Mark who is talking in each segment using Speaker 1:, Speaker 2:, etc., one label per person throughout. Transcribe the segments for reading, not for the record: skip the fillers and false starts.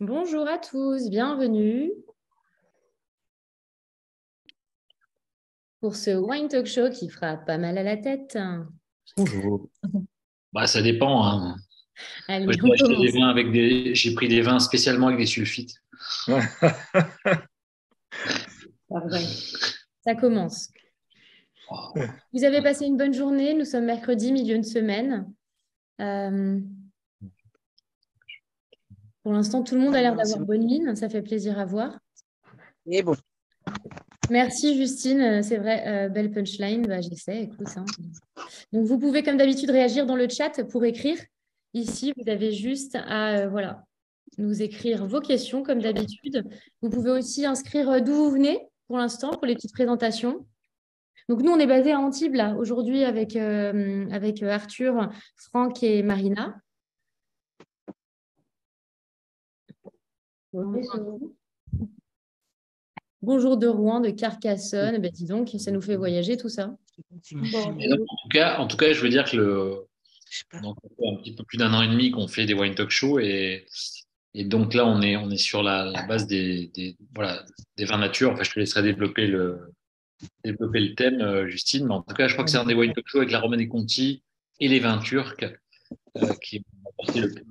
Speaker 1: Bonjour à tous, bienvenue pour ce Wine Talk Show qui fera pas mal à la tête.
Speaker 2: Bonjour. Bah, ça dépend, hein. Moi,
Speaker 1: Allez, on commence.
Speaker 2: j'ai pris des vins spécialement avec des sulfites.
Speaker 1: Parfait. Ça commence.
Speaker 2: Oh.
Speaker 1: Vous avez passé une bonne journée, nous sommes mercredi, milieu de semaine. Euh, pour l'instant, tout le monde a l'air d'avoir bonne mine, ça fait plaisir à voir.
Speaker 3: Et bon,
Speaker 1: Merci Justine, c'est vrai, belle punchline, bah, j'essaie, écoute, hein. Donc vous pouvez comme d'habitude réagir dans le chat pour écrire. Ici, vous avez juste à voilà, nous écrire vos questions comme d'habitude. Vous pouvez aussi inscrire d'où vous venez pour l'instant pour les petites présentations. Donc nous, on est basé à Antibes là aujourd'hui avec Arthur, Franck et Marina. Bonjour de Rouen, de Carcassonne. Ben, dis donc, ça nous fait voyager tout ça.
Speaker 2: Et donc, en tout cas, je veux dire que donc, ça fait un petit peu plus d'un an et demi qu'on fait des wine talk shows et donc là, on est sur la base voilà, des vins nature. Enfin, je te laisserai développer le thème, Justine, mais en tout cas, je crois que c'est un des wine talk shows avec la Romanée Conti et les vins turcs qui ont apporté le plus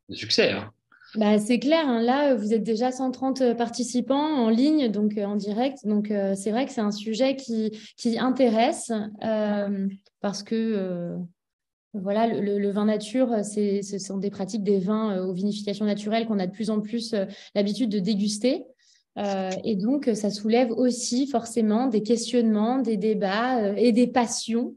Speaker 2: de succès, hein.
Speaker 1: Bah, c'est clair, hein. Là, vous êtes déjà 130 participants en ligne, donc en direct. Donc, c'est vrai que c'est un sujet qui intéresse parce que voilà, le vin nature, ce sont des pratiques des vins aux vinifications naturelles qu'on a de plus en plus l'habitude de déguster. Et donc, ça soulève aussi forcément des questionnements, des débats et des passions,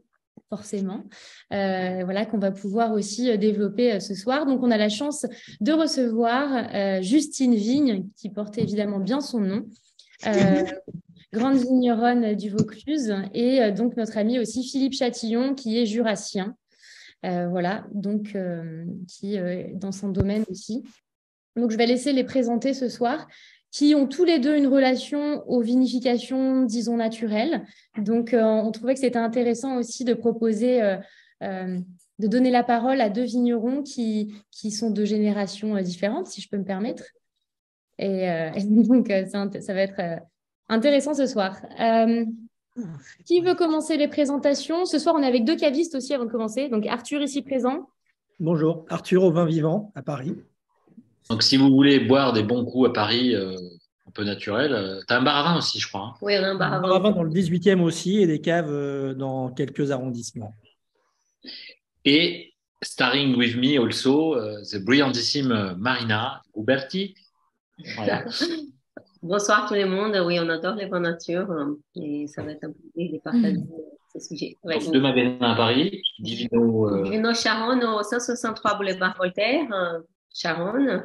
Speaker 1: forcément, voilà, qu'on va pouvoir aussi développer ce soir. Donc, on a la chance de recevoir Justine Vigne, qui porte évidemment bien son nom, euh, grande vigneronne du Vaucluse, et donc notre ami aussi Philippe Chatillon, qui est jurassien. Voilà, donc qui est dans son domaine aussi. Donc, je vais laisser les présenter ce soir, qui ont tous les deux une relation aux vinifications, disons, naturelles. Donc, on trouvait que c'était intéressant aussi de proposer, euh, de donner la parole à deux vignerons qui sont de générations différentes, si je peux me permettre. Et donc, ça va être intéressant ce soir. Qui veut commencer les présentations? Ce soir, on est avec deux cavistes aussi avant de commencer. Donc, Arthur ici présent.
Speaker 3: bonjour, Arthur au vin vivant à Paris.
Speaker 2: Donc, si vous voulez boire des bons coups à Paris, un peu naturel, t'as un bar à vin aussi, je crois, hein.
Speaker 1: Oui, on a un bar
Speaker 3: Un
Speaker 1: à
Speaker 3: bar à
Speaker 1: vin.
Speaker 3: vin dans le 18e aussi et des caves dans quelques arrondissements.
Speaker 2: Et starring with me also, the brillantissime Marina Uberti. Voilà.
Speaker 4: Bonsoir tout le monde. Oui, on adore les vins nature et ça va être un plaisir de partager ce sujet avec
Speaker 2: Donc, deux
Speaker 4: vous.
Speaker 2: magasins à Paris, Divino,
Speaker 4: Divino Charonne au 163 boulevard Voltaire, Charonne,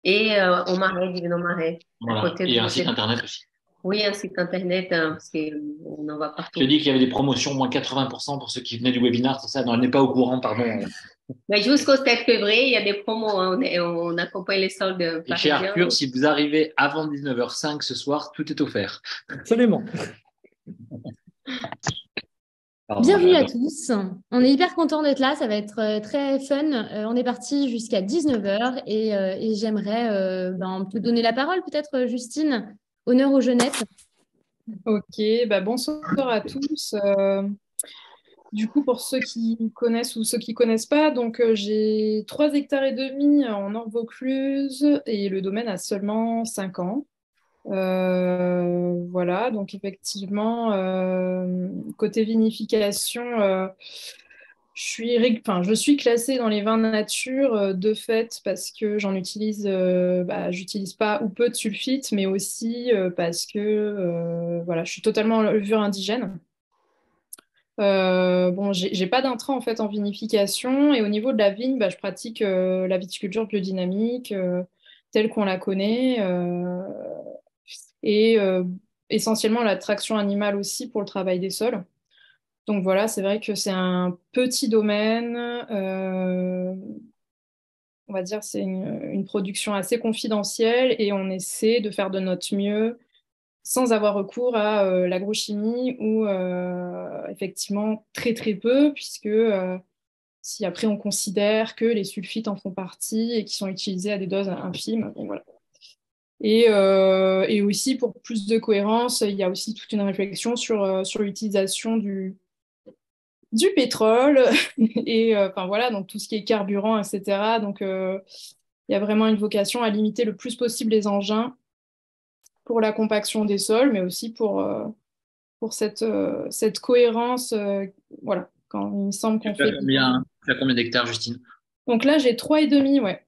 Speaker 4: et au Marais, Divino Marais, à
Speaker 2: voilà.
Speaker 4: côté de
Speaker 2: Et un site
Speaker 4: l'hôtel.
Speaker 2: internet aussi.
Speaker 4: Oui, un site internet parce qu'on en va
Speaker 2: Je te
Speaker 4: partout.
Speaker 2: dis qu'il y avait des promotions, moins 80% pour ceux qui venaient du webinaire, c'est ça? Non, elle n'est pas au courant, pardon.
Speaker 4: Mais jusqu'au 7 février, il y a des promos, hein. On accompagne les soldes
Speaker 2: Et chez
Speaker 4: parisiens.
Speaker 2: Arthur, si vous arrivez avant 19h05 ce soir, tout est offert.
Speaker 3: Absolument.
Speaker 2: Pardon,
Speaker 1: Bienvenue à
Speaker 2: j'adore.
Speaker 1: tous. On est hyper content d'être là. Ça va être très fun. On est parti jusqu'à 19h et j'aimerais te donner la parole, peut-être, Justine. Honneur aux jeunettes.
Speaker 5: Ok, bonsoir à tous. Du coup, pour ceux qui connaissent ou ceux qui connaissent pas, donc j'ai 3 hectares et demi en Nord-Vaucluse et le domaine a seulement 5 ans. Voilà, donc effectivement, côté vinification, je suis classée dans les vins nature de fait parce que j'utilise pas ou peu de sulfite, mais aussi parce que voilà, je suis totalement levure indigène. Bon, j'ai pas d'intrant en fait en vinification et au niveau de la vigne, je pratique la viticulture biodynamique telle qu'on la connaît et essentiellement la traction animale aussi pour le travail des sols. Donc voilà, c'est vrai que c'est un petit domaine. On va dire c'est une production assez confidentielle et on essaie de faire de notre mieux sans avoir recours à l'agrochimie ou effectivement très très peu puisque si après on considère que les sulfites en font partie et qui sont utilisés à des doses infimes. Et voilà. Et aussi, pour plus de cohérence, il y a aussi toute une réflexion sur l'utilisation du pétrole et enfin voilà, donc tout ce qui est carburant, etc. Donc il y a vraiment une vocation à limiter le plus possible les engins pour la compaction des sols, mais aussi pour cette cohérence. Voilà, quand il me semble qu'on fait.
Speaker 2: Tu as combien d'hectares, Justine?
Speaker 5: Donc là, j'ai 3,5, ouais.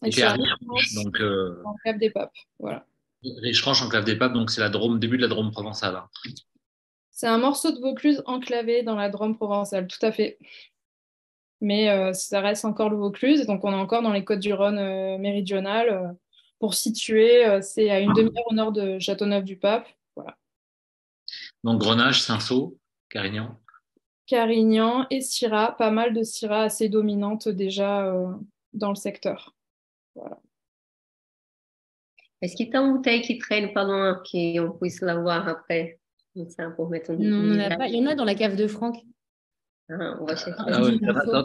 Speaker 5: Et
Speaker 2: Et
Speaker 5: je
Speaker 2: tu es
Speaker 5: suis
Speaker 2: à
Speaker 5: à
Speaker 2: Riche-Ranch, donc
Speaker 5: en Cap des Papes. Voilà.
Speaker 2: Riche-Ranch, enclave des Papes, donc c'est la Drôme, début de la Drôme provençale. Hein.
Speaker 5: C'est un morceau de Vaucluse enclavé dans la Drôme provençale, tout à fait. Mais ça reste encore le Vaucluse, donc on est encore dans les Côtes-du-Rhône méridionales. Pour situer, c'est à une demi-heure au nord de Châteauneuf-du-Pape. Voilà.
Speaker 2: Donc Grenache, Cinsault, Carignan.
Speaker 5: Carignan et Syrah, pas mal de Syrah assez dominantes déjà dans le secteur. Voilà.
Speaker 4: Est-ce qu'il y a une bouteille qui traîne pas loin, qu'on puisse la voir après? Comme ça, pour mettre en
Speaker 1: Non, on en a
Speaker 4: image.
Speaker 1: pas. Il y en a dans la cave de Franck.
Speaker 4: Ah, on va chercher.
Speaker 2: Ah ouais,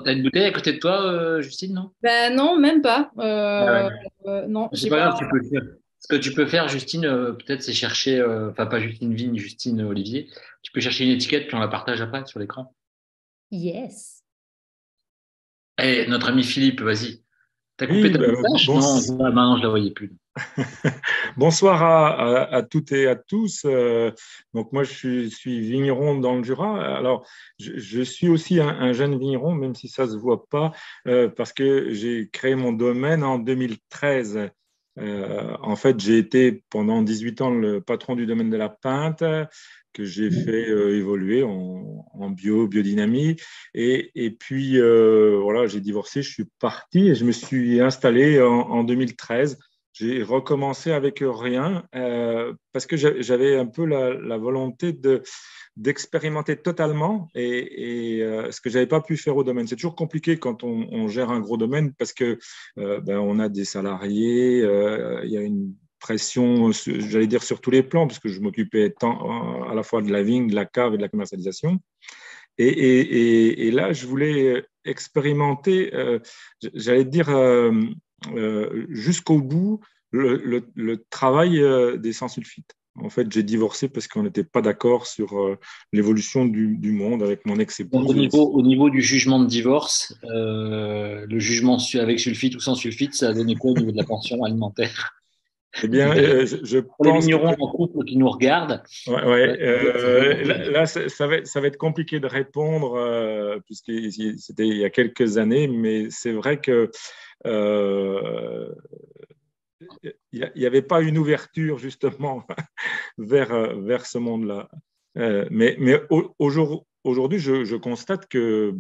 Speaker 2: t'as une bouteille à côté de toi, Justine, non?
Speaker 5: Ben non, même pas.
Speaker 2: Ah ouais.
Speaker 5: Non,
Speaker 2: C'est
Speaker 5: j'ai
Speaker 2: pas
Speaker 5: pas.
Speaker 2: grave, tu peux le faire. Ce que tu peux faire, Justine, peut-être c'est chercher, enfin pas Justine Vigne, Justine Olivier. Tu peux chercher une étiquette puis on la partage après sur l'écran.
Speaker 1: Yes.
Speaker 2: Eh, notre ami Philippe, vas-y. T'as coupé
Speaker 6: Oui,
Speaker 2: ta moustache? Non, non, je la voyais plus.
Speaker 6: bonsoir à toutes et à tous. Donc moi, je suis vigneron dans le Jura. Alors, je suis aussi un jeune vigneron, même si ça se voit pas, parce que j'ai créé mon domaine en 2013. En fait, j'ai été pendant 18 ans le patron du domaine de la Pinte, que j'ai fait évoluer en biodynamie. Et puis, voilà, j'ai divorcé, je suis parti et je me suis installé en 2013. J'ai recommencé avec rien parce que j'avais un peu la volonté d'expérimenter totalement et ce que j'avais pas pu faire au domaine. C'est toujours compliqué quand on gère un gros domaine parce que on a des salariés, il y a une pression, j'allais dire sur tous les plans, parce que je m'occupais tant à la fois de la vigne, de la cave et de la commercialisation. Et là, je voulais expérimenter, j'allais dire jusqu'au bout, le travail des sans-sulfite. En fait, j'ai divorcé parce qu'on n'était pas d'accord sur l'évolution du monde avec mon ex-épouse.
Speaker 2: Donc, au niveau du jugement de divorce, le jugement avec sulfite ou sans sulfite, ça a donné quoi au niveau de la pension alimentaire?
Speaker 6: Eh bien, je
Speaker 2: Pour les
Speaker 6: pense
Speaker 2: vignerons en couple qui nous regardent.
Speaker 6: Là, ça va être compliqué de répondre puisque c'était il y a quelques années, mais c'est vrai que il n'y avait pas une ouverture justement vers ce monde-là. Mais aujourd'hui, je constate que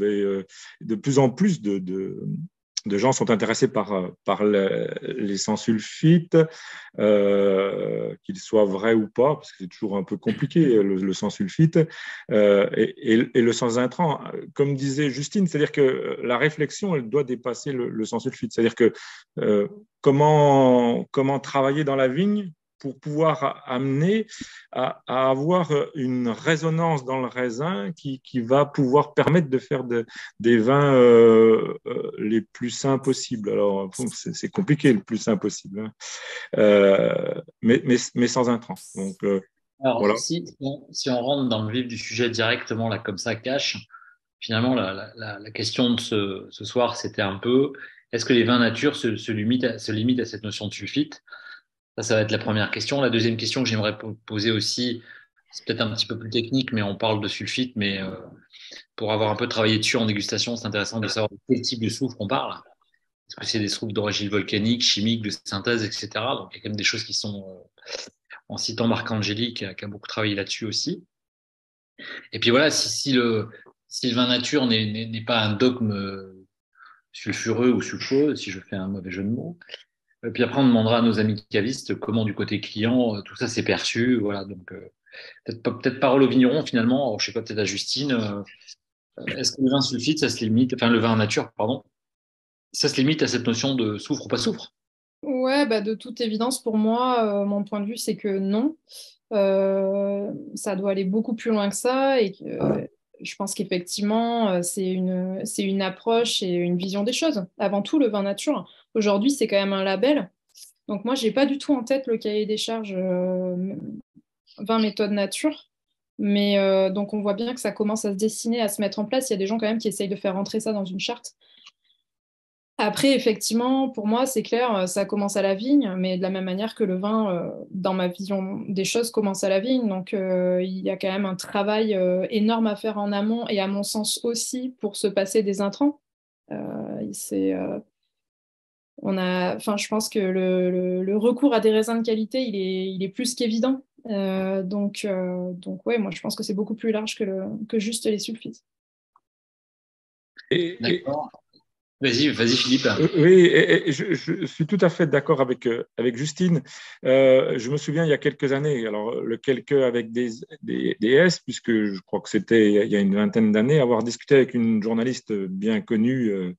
Speaker 6: de plus en plus de gens sont intéressés par les sans-sulfite, qu'ils soient vrais ou pas, parce que c'est toujours un peu compliqué, le sans-sulfite, et le sans-intrant. Comme disait Justine, c'est-à-dire que la réflexion, elle doit dépasser le sans-sulfite. C'est-à-dire que comment travailler dans la vigne pour pouvoir amener à avoir une résonance dans le raisin qui va pouvoir permettre de faire des vins les plus sains possibles. Alors, c'est compliqué, le plus sain possible, hein. Mais sans intrants. Donc,
Speaker 2: Alors,
Speaker 6: voilà.
Speaker 2: si on rentre dans le vif du sujet directement, là, comme ça, cash, finalement, la question de ce soir, c'était un peu, est-ce que les vins nature se limitent à cette notion de sulfite? Ça va être la première question. La deuxième question que j'aimerais poser aussi, c'est peut-être un petit peu plus technique, mais on parle de sulfite, mais pour avoir un peu travaillé dessus en dégustation, c'est intéressant de savoir de quel type de soufre on parle. Est-ce que c'est des soufres d'origine volcanique, chimique, de synthèse, etc. Donc il y a quand même des choses qui sont, en citant Marc-Angéli, qui a beaucoup travaillé là-dessus aussi. Et puis voilà, si le vin nature n'est pas un dogme sulfureux ou sulfureux, si je fais un mauvais jeu de mots, et puis après, on demandera à nos amis cavistes comment, du côté client, tout ça s'est perçu. Voilà, donc peut-être parole au vigneron finalement. Alors, je sais pas, peut-être à Justine. Est-ce que le vin sulfite, ça se limite, enfin le vin nature, pardon, ça se limite à cette notion de soufre ou pas soufre?
Speaker 5: Ouais, bah de toute évidence, pour moi, mon point de vue, c'est que non. Ça doit aller beaucoup plus loin que ça. Et je pense qu'effectivement, c'est une approche et une vision des choses. Avant tout, le vin nature. Aujourd'hui, c'est quand même un label. Donc moi, j'ai pas du tout en tête le cahier des charges 20 méthodes nature. Mais donc on voit bien que ça commence à se dessiner, à se mettre en place. Il y a des gens quand même qui essayent de faire rentrer ça dans une charte. Après, effectivement, pour moi, c'est clair, ça commence à la vigne, mais de la même manière que le vin, dans ma vision des choses, commence à la vigne. Donc, il y a quand même un travail énorme à faire en amont et à mon sens aussi pour se passer des intrants. Je pense que le recours à des raisins de qualité, il est plus qu'évident. Donc, ouais, moi, je pense que c'est beaucoup plus large que juste les sulfites.
Speaker 2: D'accord. Vas-y, Philippe.
Speaker 6: Oui, et je suis tout à fait d'accord avec Justine. Je me souviens il y a quelques années, alors le quelques avec des S, puisque je crois que c'était il y a une vingtaine d'années, avoir discuté avec une journaliste bien connue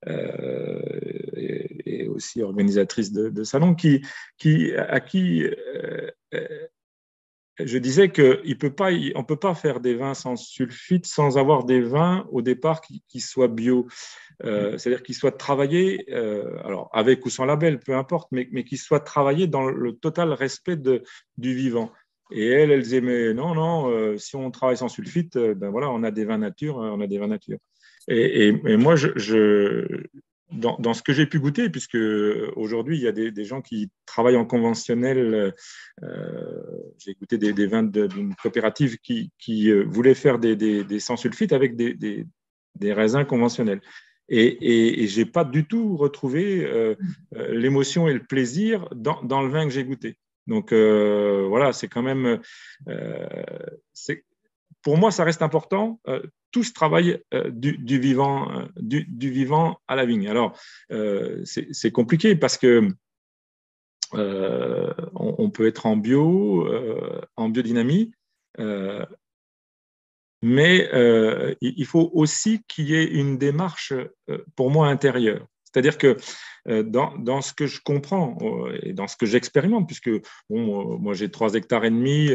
Speaker 6: et aussi organisatrice de salon, à qui je disais qu'on peut pas faire des vins sans sulfite sans avoir des vins au départ qui soient bio. C'est-à-dire qu'ils soient travaillés, alors avec ou sans label, peu importe, mais qu'ils soient travaillés dans le total respect du vivant. Et elles disaient, mais non, si on travaille sans sulfite, ben voilà, on a des vins nature, on a des vins nature. Et moi, dans ce que j'ai pu goûter, puisque aujourd'hui, il y a des gens qui travaillent en conventionnel. J'ai goûté des vins d'une coopérative qui voulait faire des sans sulfite avec des raisins conventionnels. Et je n'ai pas du tout retrouvé l'émotion et le plaisir dans le vin que j'ai goûté. Donc voilà, c'est quand même... pour moi, ça reste important. Tout ce travail du vivant à la vigne. Alors, c'est compliqué parce que on peut être en bio, en biodynamie, mais il faut aussi qu'il y ait une démarche, pour moi, intérieure. C'est-à-dire que dans ce que je comprends et dans ce que j'expérimente, puisque moi j'ai 3 hectares et demi,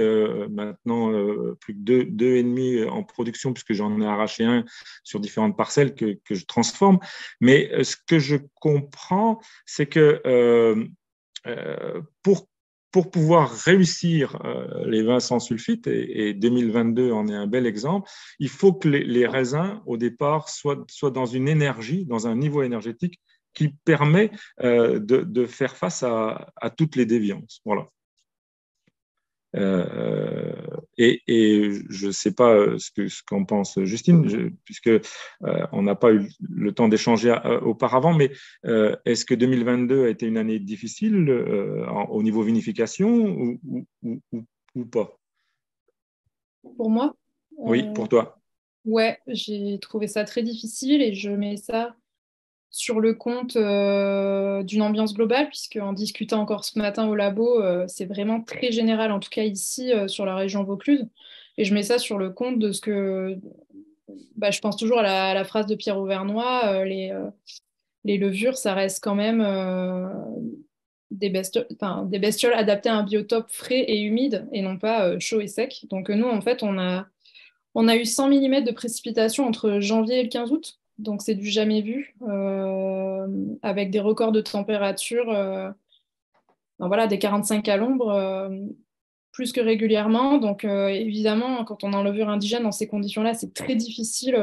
Speaker 6: maintenant plus que 2,5 en production, puisque j'en ai arraché un sur différentes parcelles que je transforme. Mais ce que je comprends, c'est que pour pouvoir réussir les vins sans sulfite, et 2022 en est un bel exemple, il faut que les raisins, au départ, soient dans une énergie, dans un niveau énergétique qui permet de faire face à toutes les déviances. Voilà. Et je ne sais pas ce qu'en pense Justine, puisque on n'a pas eu le temps d'échanger auparavant, mais est-ce que 2022 a été une année difficile au niveau vinification ou pas?
Speaker 5: Pour moi,
Speaker 6: Oui, pour toi.
Speaker 5: ouais, j'ai trouvé ça très difficile et je mets ça sur le compte d'une ambiance globale, puisque en discutant encore ce matin au labo, c'est vraiment très général, en tout cas ici sur la région Vaucluse. Et je mets ça sur le compte de ce que je pense toujours à la phrase de Pierre Auvernois, les levures, ça reste quand même des bestioles adaptées à un biotope frais et humide et non pas chaud et sec. Donc nous, en fait, on a eu 100 mm de précipitations entre janvier et le 15 août. Donc c'est du jamais vu, avec des records de température, voilà, des 45 à l'ombre, plus que régulièrement. Donc évidemment, quand on a un levure indigène dans ces conditions-là, c'est très difficile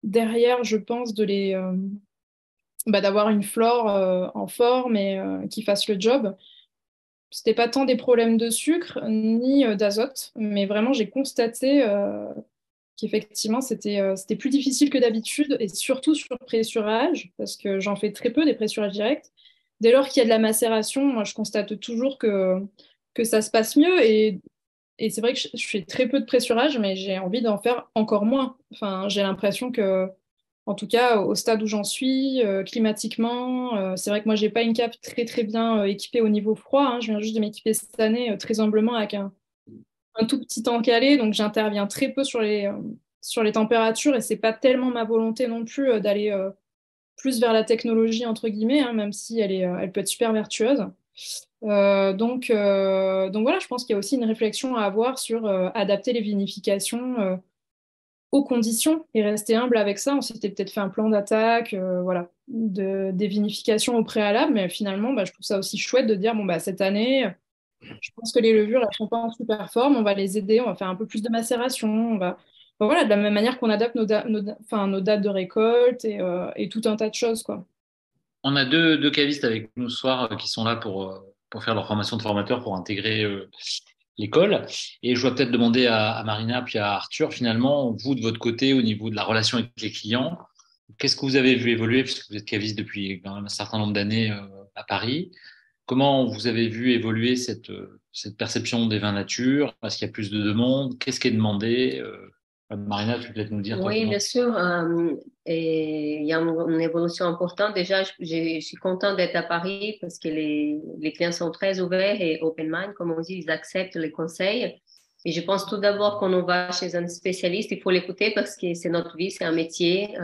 Speaker 5: derrière, je pense, d'avoir une flore en forme et qui fasse le job. C'était pas tant des problèmes de sucre ni d'azote, mais vraiment j'ai constaté qu'effectivement c'était plus difficile que d'habitude et surtout sur pressurage, parce que j'en fais très peu des pressurages directs. Dès lors qu'il y a de la macération, moi je constate toujours que ça se passe mieux et c'est vrai que je fais très peu de pressurage, mais j'ai envie d'en faire encore moins. Enfin, j'ai l'impression que, en tout cas, au stade où j'en suis, climatiquement, c'est vrai que moi, j'ai pas une cape très très bien équipée au niveau froid, hein. Je viens juste de m'équiper cette année très humblement avec un tout petit temps calé, donc j'interviens très peu sur les températures et c'est pas tellement ma volonté non plus d'aller plus vers la technologie entre guillemets, hein, même si elle peut être super vertueuse. Donc voilà, je pense qu'il y a aussi une réflexion à avoir sur adapter les vinifications aux conditions et rester humble avec ça. On s'était peut-être fait un plan d'attaque, voilà, des vinifications au préalable, mais finalement, je trouve ça aussi chouette de dire, bon, cette année, je pense que les levures, elles sont pas en super forme, on va les aider, on va faire un peu plus de macération, on va... voilà, de la même manière qu'on adapte nos dates de récolte et tout un tas de choses, quoi.
Speaker 2: On a deux cavistes avec nous ce soir qui sont là pour faire leur formation de formateur, pour intégrer l'école. Et je dois peut-être demander à Marina puis à Arthur, finalement, vous, de votre côté, au niveau de la relation avec les clients, qu'est-ce que vous avez vu évoluer, puisque vous êtes caviste depuis quand même un certain nombre d'années à Paris. Comment vous avez vu évoluer cette perception des vins nature? Est-ce qu'il y a plus de demandes? Qu'est-ce qui est demandé? Marina, tu peux peut-être nous dire.
Speaker 4: Oui, bien sûr. Et il y a une évolution importante. Déjà, je suis contente d'être à Paris parce que les clients sont très ouverts et open mind, comme on dit, ils acceptent les conseils. Et je pense tout d'abord quand on va chez un spécialiste, il faut l'écouter parce que c'est notre vie, c'est un métier.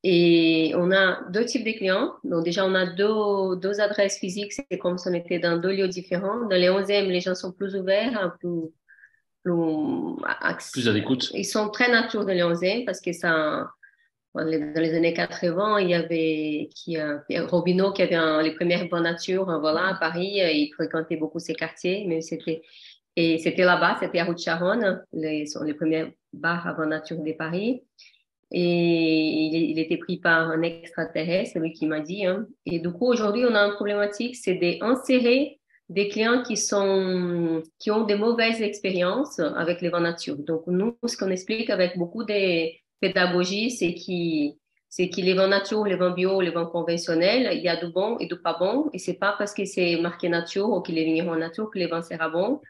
Speaker 4: Et on a deux types de clients. Donc déjà, on a deux adresses physiques. C'est comme si on était dans deux lieux différents. Dans les 11e, les gens sont plus ouverts,
Speaker 2: plus à l'écoute.
Speaker 4: Ils sont très nature dans les 11e parce que ça, dans les années 80, il y avait Pierre Robineau qui avait les premières bonnes natures, voilà, à Paris. Il fréquentait beaucoup ces quartiers, mais c'était là-bas, c'était à Rue de Charonne, les premiers bars à bonne nature de Paris. Et il était pris par un extraterrestre, c'est lui qui m'a dit. Hein. Et du coup, aujourd'hui, on a une problématique, c'est d'insérer des clients qui ont des mauvaises expériences avec les vins nature. Donc, nous, ce qu'on explique avec beaucoup de pédagogie, c'est que les vins nature, les vins bio, les vins conventionnels, il y a du bon et du pas bon. Et c'est pas parce que c'est marqué nature ou qu'il est vigneron nature que les vins sera bon.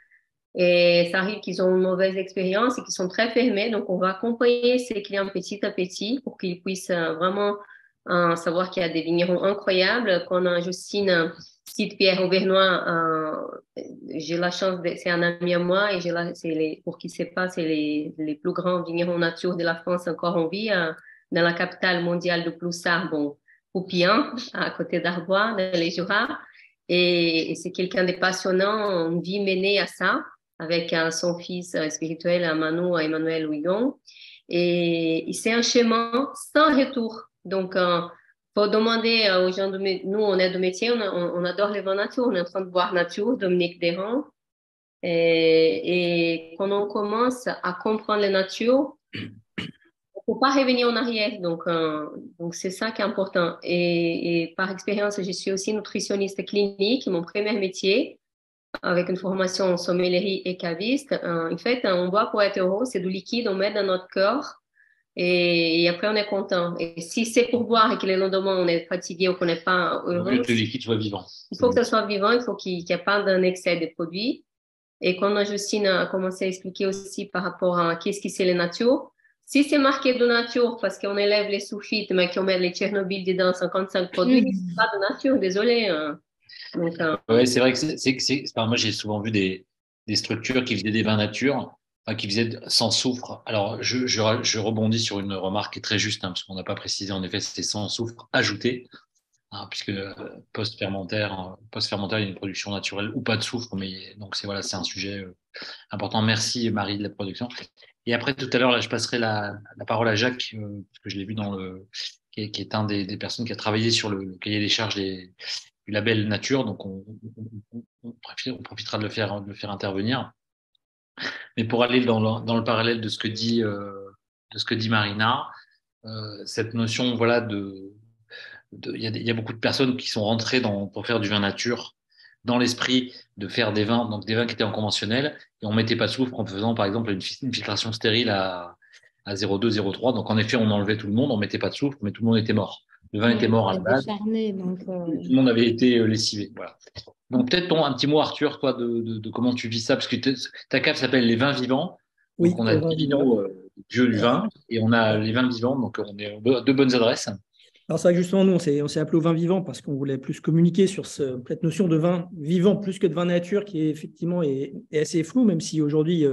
Speaker 4: Et ça arrive qu'ils ont une mauvaise expérience et qu'ils sont très fermés. Donc, on va accompagner ces clients petit à petit pour qu'ils puissent vraiment savoir qu'il y a des vignerons incroyables. Quand Justine cite Pierre Auvernois, j'ai la chance, c'est un ami à moi et pour qui ne sait pas, c'est les plus grands vignerons nature de la France encore en vie, dans la capitale mondiale de Ploussard, Poupillon, à côté d'Arbois, dans les Jura. Et c'est quelqu'un de passionnant, une vie menée à ça, avec son fils spirituel, Emmanuel Houillon. Et c'est un chemin sans retour. Donc, faut demander aux gens nous, on est de métier, on adore les vins nature, on est en train de boire nature, Dominique Desrands. Et quand on commence à comprendre la nature, on ne peut pas revenir en arrière. Donc c'est ça qui est important. Et par expérience, je suis aussi nutritionniste clinique, mon premier métier, avec une formation en sommellerie et caviste. En fait, on boit pour être heureux, c'est du liquide, on met dans notre corps. Et après, on est content. Et si c'est pour boire et que le lendemain, on est fatigué ou qu'on n'est pas heureux.
Speaker 2: Il faut que le liquide soit vivant.
Speaker 4: Il faut que ça soit vivant, il faut qu'il n'y ait pas d'un excès de produits. Et quand Justine a commencé à expliquer aussi par rapport à qu'est-ce qui c'est la nature, si c'est marqué de nature parce qu'on élève les sulfites, mais qu'on met les Tchernobyl dedans, 55 produits, c'est pas de nature, désolé.
Speaker 2: Ouais, c'est vrai que moi, j'ai souvent vu des structures qui faisaient des vins nature, qui faisaient sans soufre. Alors, je rebondis sur une remarque qui est très juste, parce qu'on n'a pas précisé, en effet, c'est sans soufre ajouté, puisque post-fermentaire, il y a une production naturelle ou pas de soufre, mais donc c'est un sujet important. Merci Marie de la production. Et après, tout à l'heure, là, je passerai la parole à Jacques, parce que je l'ai vu qui est un des personnes qui a travaillé sur le cahier des charges du label nature, donc on profitera de le faire intervenir. Mais pour aller dans le parallèle de ce que dit Marina, cette notion, voilà, il y a beaucoup de personnes qui sont rentrées pour faire du vin nature dans l'esprit de faire des vins, donc des vins qui étaient en conventionnel, et on mettait pas de soufre en faisant par exemple une filtration stérile à 0,2, 0,3. Donc en effet, on enlevait tout le monde, on mettait pas de soufre, mais tout le monde était mort. Le vin était mort à la base. Tout le monde avait été lessivé. Voilà. Donc peut-être un petit mot, Arthur, toi, de comment tu vis ça, parce que ta cave s'appelle les vins vivants.
Speaker 3: Oui,
Speaker 2: donc on a Divino, Dieu du vin, et on a les vins vivants, donc on est deux bonnes adresses.
Speaker 3: Alors c'est vrai que justement, nous, on s'est appelé au vin vivant parce qu'on voulait plus communiquer sur cette notion de vin vivant plus que de vin nature qui est effectivement est assez floue, même si aujourd'hui,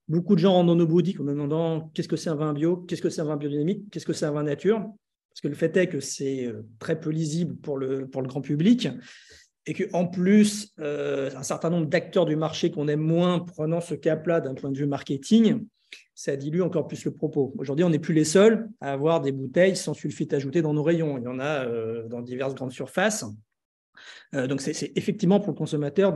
Speaker 3: beaucoup de gens rentrent dans nos boutiques en demandant qu'est-ce que c'est un vin bio, qu'est-ce que c'est un vin biodynamique, qu'est-ce que c'est un vin nature. Parce que le fait est que c'est très peu lisible pour le grand public et qu'en plus, un certain nombre d'acteurs du marché qu'on aime moins prenant ce cap-là d'un point de vue marketing, ça dilue encore plus le propos. Aujourd'hui, on n'est plus les seuls à avoir des bouteilles sans sulfite ajouté dans nos rayons. Il y en a dans diverses grandes surfaces. Donc, c'est effectivement pour le consommateur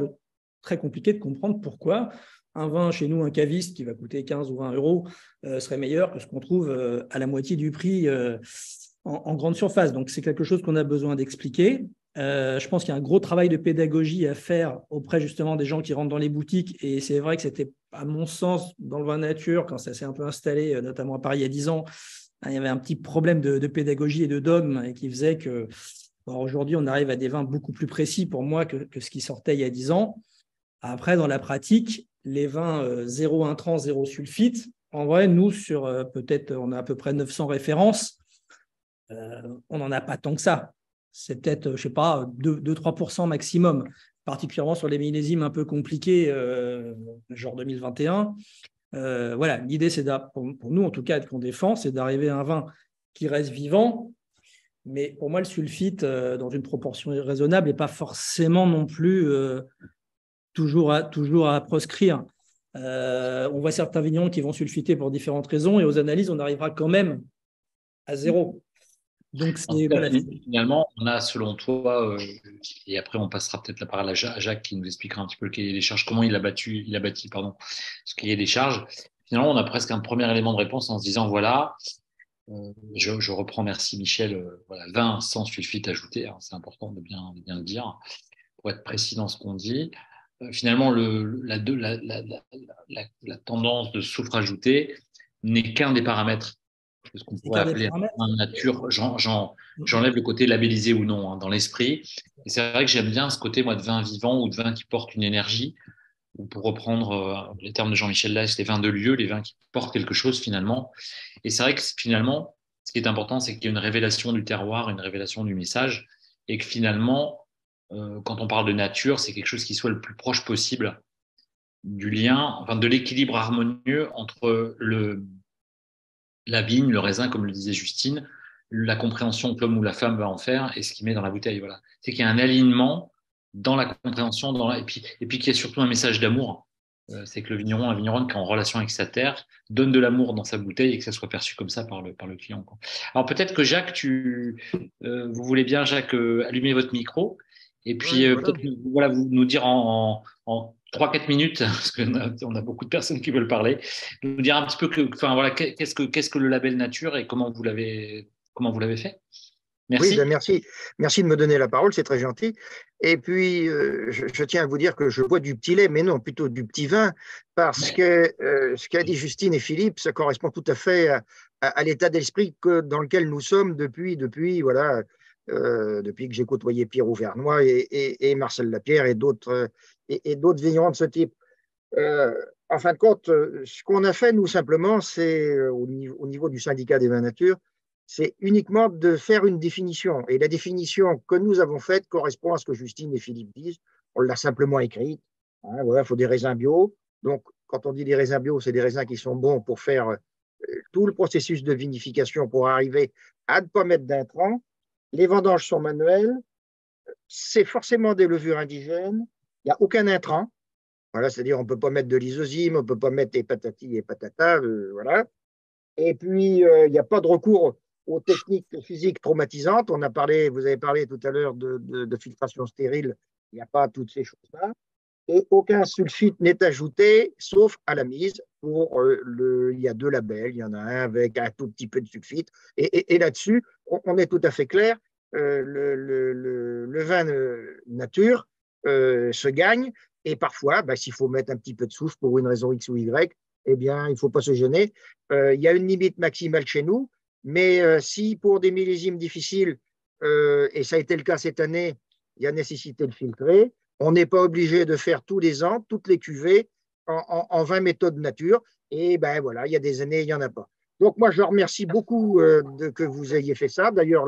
Speaker 3: très compliqué de comprendre pourquoi un vin chez nous, un caviste qui va coûter 15 ou 20 euros, serait meilleur que ce qu'on trouve à la moitié du prix en grande surface. Donc, c'est quelque chose qu'on a besoin d'expliquer. Je pense qu'il y a un gros travail de pédagogie à faire auprès justement des gens qui rentrent dans les boutiques. Et c'est vrai que c'était, à mon sens, dans le vin nature, quand ça s'est un peu installé, notamment à Paris il y a 10 ans, il y avait un petit problème de pédagogie et de dogme et qui faisait que aujourd'hui, on arrive à des vins beaucoup plus précis pour moi que ce qui sortait il y a 10 ans. Après, dans la pratique, les vins 0 intrants, 0 sulfite, en vrai, nous, sur peut-être, on a à peu près 900 références, on n'en a pas tant que ça. C'est peut-être, je ne sais pas, 2-3% maximum, particulièrement sur les millésimes un peu compliqués, genre 2021. Voilà, l'idée, c'est pour nous, en tout cas, qu'on défend, c'est d'arriver à un vin qui reste vivant. Mais pour moi, le sulfite, dans une proportion raisonnable, n'est pas forcément non plus toujours à proscrire. On voit certains vignerons qui vont sulfiter pour différentes raisons et aux analyses, on arrivera quand même à 0. Donc,
Speaker 2: finalement, on a, selon toi, et après on passera peut-être la parole à Jacques qui nous expliquera un petit peu le cahier des charges, comment il a bâti ce cahier des charges. Finalement, on a presque un premier élément de réponse en se disant, voilà, je reprends, merci Michel, voilà, vin sans sulfite ajouté, hein, c'est important de bien le dire, pour être précis dans ce qu'on dit. Finalement, la tendance de soufre ajouté n'est qu'un des paramètres de ce qu'on pourrait appeler un nature. J'enlève le côté labellisé ou non hein, dans l'esprit. Et c'est vrai que j'aime bien ce côté, moi, de vin vivant ou de vin qui porte une énergie, ou pour reprendre les termes de Jean-Michel Lès, les vins de lieu, les vins qui portent quelque chose finalement. Et c'est vrai que finalement, ce qui est important, c'est qu'il y a une révélation du terroir, une révélation du message, et que finalement, quand on parle de nature, c'est quelque chose qui soit le plus proche possible du lien, enfin de l'équilibre harmonieux entre la vigne, le raisin, comme le disait Justine, la compréhension que l'homme ou la femme va en faire et ce qu'il met dans la bouteille. Voilà. C'est qu'il y a un alignement dans la compréhension, et puis qu'il y a surtout un message d'amour. C'est que la vigneronne qui est en relation avec sa terre donne de l'amour dans sa bouteille et que ça soit perçu comme ça par le client. Quoi. Alors peut-être que Jacques, vous voulez bien, Jacques, allumer votre micro et puis peut-être voilà, vous nous dire en 3-4 minutes, parce qu'on a beaucoup de personnes qui veulent parler, nous dire un petit peu voilà, qu'est-ce que le label nature et comment vous l'avez fait. Merci.
Speaker 7: Oui, ben merci de me donner la parole, c'est très gentil. Et puis, je tiens à vous dire que je bois du petit lait, mais non, plutôt du petit vin, parce que ce qu'a dit Justine et Philippe, ça correspond tout à fait à l'état d'esprit dans lequel nous sommes depuis que j'ai côtoyé Pierre Auvernois et Marcel Lapierre et d'autres vignerons de ce type. En fin de compte, ce qu'on a fait, nous, simplement, c'est au niveau du syndicat des vins nature, c'est uniquement de faire une définition. Et la définition que nous avons faite correspond à ce que Justine et Philippe disent. On l'a simplement écrite. Hein, voilà, il faut des raisins bio. Donc, quand on dit des raisins bio, c'est des raisins qui sont bons pour faire tout le processus de vinification pour arriver à ne pas mettre d'intrants. Les vendanges sont manuelles. C'est forcément des levures indigènes. Il n'y a aucun intrant. Voilà, c'est-à-dire on ne peut pas mettre de lysosyme, on ne peut pas mettre des patatis et patatas. Voilà. Et puis, il n'y a pas de recours aux techniques physiques traumatisantes. Vous avez parlé tout à l'heure de filtration stérile. Il n'y a pas toutes ces choses-là. Et aucun sulfite n'est ajouté, sauf à la mise. Il y a 2 labels. Il y en a un avec un tout petit peu de sulfite. Et là-dessus, on est tout à fait clair. Le vin nature se gagne. Et parfois, s'il faut mettre un petit peu de soufre pour une raison X ou Y, eh bien, il ne faut pas se gêner. Il y a une limite maximale chez nous. Mais si pour des millésimes difficiles, et ça a été le cas cette année, il y a nécessité de filtrer, on n'est pas obligé de faire tous les ans, toutes les cuvées en 20 méthodes nature. Et ben voilà, il y a des années, il n'y en a pas. Donc moi, je remercie beaucoup que vous ayez fait ça. D'ailleurs,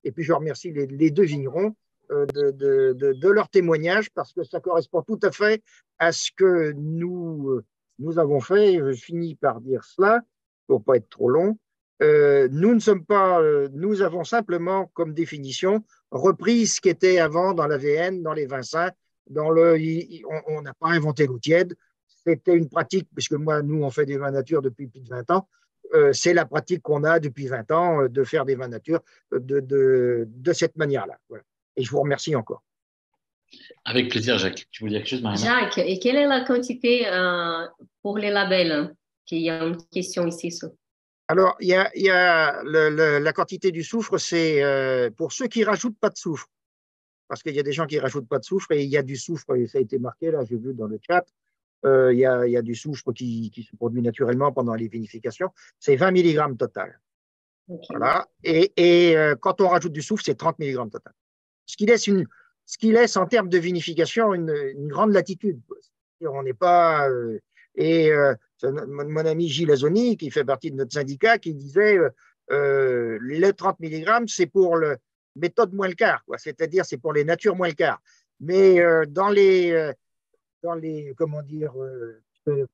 Speaker 7: et puis je remercie les 2 vignerons de leur témoignage parce que ça correspond tout à fait à ce que nous avons fait. Et je finis par dire cela pour ne pas être trop long. Nous avons simplement comme définition repris ce qui était avant dans l'AVN, dans les vins sains. On n'a pas inventé l'eau tiède, c'était une pratique, puisque nous, on fait des vins nature depuis plus de 20 ans. C'est la pratique qu'on a depuis 20 ans de faire des vins nature de cette manière-là. Voilà. Et je vous remercie encore.
Speaker 2: Avec plaisir, Jacques. Tu voulais dire quelque chose, Marina?
Speaker 4: Jacques, et quelle est la quantité pour les labels? Il y a une question ici.
Speaker 7: Alors, il y a la quantité du soufre, c'est pour ceux qui rajoutent pas de soufre. Parce qu'il y a des gens qui rajoutent pas de soufre et il y a du soufre, et ça a été marqué là, j'ai vu dans le chat. Il y a du soufre qui se produit naturellement pendant les vinifications. C'est 20 mg total. Okay. Voilà. Et quand on rajoute du soufre, c'est 30 mg total. Ce qui laisse en termes de vinification une grande latitude. On n'est pas. Mon ami Gilles Azoni, qui fait partie de notre syndicat, qui disait les 30 mg, c'est pour le méthode moins le quart, c'est-à-dire c'est pour les natures moins le quart. Mais dans les comment dire,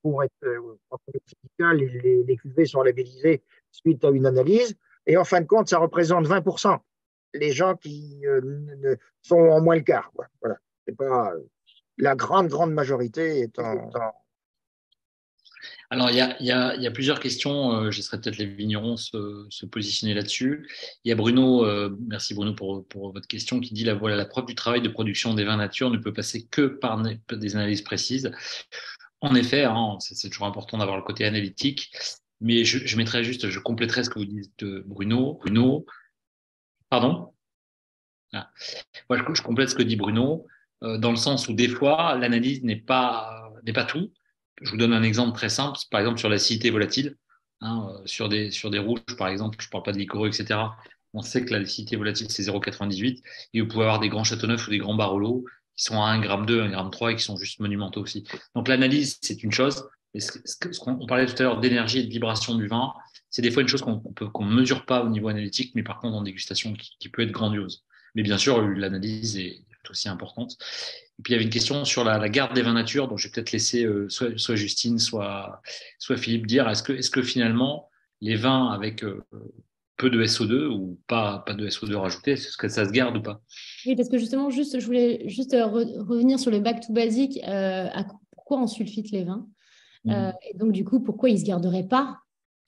Speaker 7: pour être les cuvées sont labellisées suite à une analyse, et en fin de compte, ça représente 20%. Les gens qui sont en moins le quart. Voilà. C'est pas la grande majorité est en.
Speaker 2: Alors, il y a plusieurs questions. Je laisserai peut-être les vignerons se positionner là-dessus. Il y a Bruno, merci Bruno pour votre question, qui dit voilà, la preuve du travail de production des vins nature ne peut passer que par des analyses précises. En effet, hein, c'est toujours important d'avoir le côté analytique, mais je mettrai juste, je compléterai ce que vous dites, Bruno. Pardon? Ah. Moi, je complète ce que dit Bruno, dans le sens où des fois, l'analyse n'est pas tout. Je vous donne un exemple très simple, par exemple sur l'acidité volatile, hein, sur des rouges, par exemple, je ne parle pas de Licoro, etc. On sait que l'acidité volatile, c'est 0,98, et vous pouvez avoir des grands Châteauneuf ou des grands Barolo qui sont à 1,2 g, 1,3 g et qui sont juste monumentaux aussi. Donc l'analyse, c'est une chose, et on parlait tout à l'heure d'énergie et de vibration du vin, c'est des fois une chose qu'on ne mesure pas au niveau analytique, mais par contre en dégustation qui peut être grandiose. Mais bien sûr, l'analyse est aussi importante. Et puis, il y avait une question sur la garde des vins nature, donc je vais peut-être laisser soit Justine, soit Philippe dire, est-ce que finalement, les vins avec peu de SO2 ou pas de SO2 rajouté, est-ce que ça se garde ou pas?
Speaker 1: Oui, parce que justement, je voulais juste revenir sur le back to basic, pourquoi on sulfite les vins. Et donc, du coup, pourquoi ils ne se garderaient pas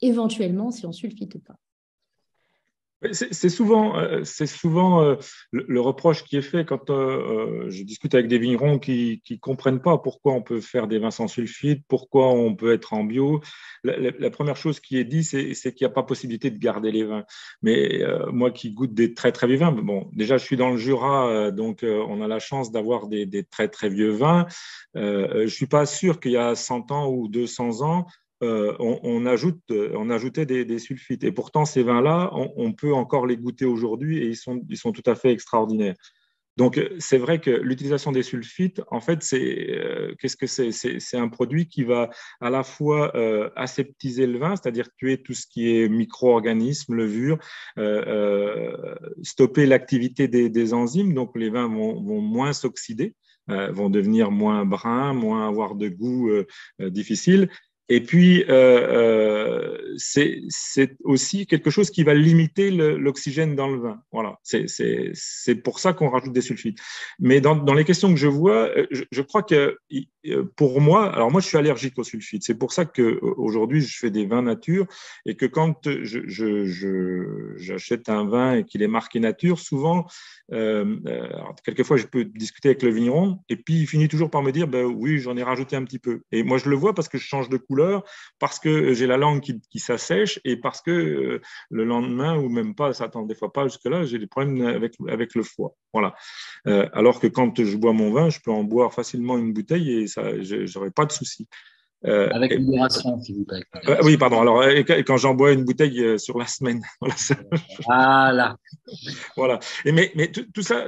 Speaker 1: éventuellement si on sulfite ou pas?
Speaker 6: C'est souvent le reproche qui est fait quand je discute avec des vignerons qui ne comprennent pas pourquoi on peut faire des vins sans sulfite, pourquoi on peut être en bio. La première chose qui est dit, c'est qu'il n'y a pas possibilité de garder les vins. Mais moi qui goûte des très très vieux vins, bon, déjà je suis dans le Jura, donc on a la chance d'avoir des très très vieux vins. Je ne suis pas sûr qu'il y a 100 ans ou 200 ans, on ajoutait des sulfites. Et pourtant, ces vins-là, on peut encore les goûter aujourd'hui et ils sont tout à fait extraordinaires. Donc, c'est vrai que l'utilisation des sulfites, en fait, qu'est-ce que c'est? C'est un produit qui va à la fois aseptiser le vin, c'est-à-dire tuer tout ce qui est micro-organismes, levures, stopper l'activité des enzymes, donc les vins vont moins s'oxyder, vont devenir moins bruns, moins avoir de goût difficile. Et puis, c'est aussi quelque chose qui va limiter l'oxygène dans le vin. Voilà, c'est pour ça qu'on rajoute des sulfites. Mais dans les questions que je vois, je crois que pour moi, alors moi je suis allergique aux sulfites. C'est pour ça qu'aujourd'hui je fais des vins nature et que quand j'achète un vin et qu'il est marqué nature, souvent, alors, quelquefois je peux discuter avec le vigneron et puis il finit toujours par me dire oui, j'en ai rajouté un petit peu. Et moi je le vois parce que je change de couleur, parce que j'ai la langue qui s'assèche et parce que le lendemain, ou même pas, ça attend des fois pas jusque-là, j'ai des problèmes avec le foie. Voilà. Alors que quand je bois mon vin, je peux en boire facilement une bouteille et j'aurais pas de souci.
Speaker 2: Avec modération, s'il vous plaît.
Speaker 6: Oui, pardon. Alors, quand j'en bois une bouteille sur la semaine.
Speaker 2: Voilà.
Speaker 6: Voilà. Mais tout ça,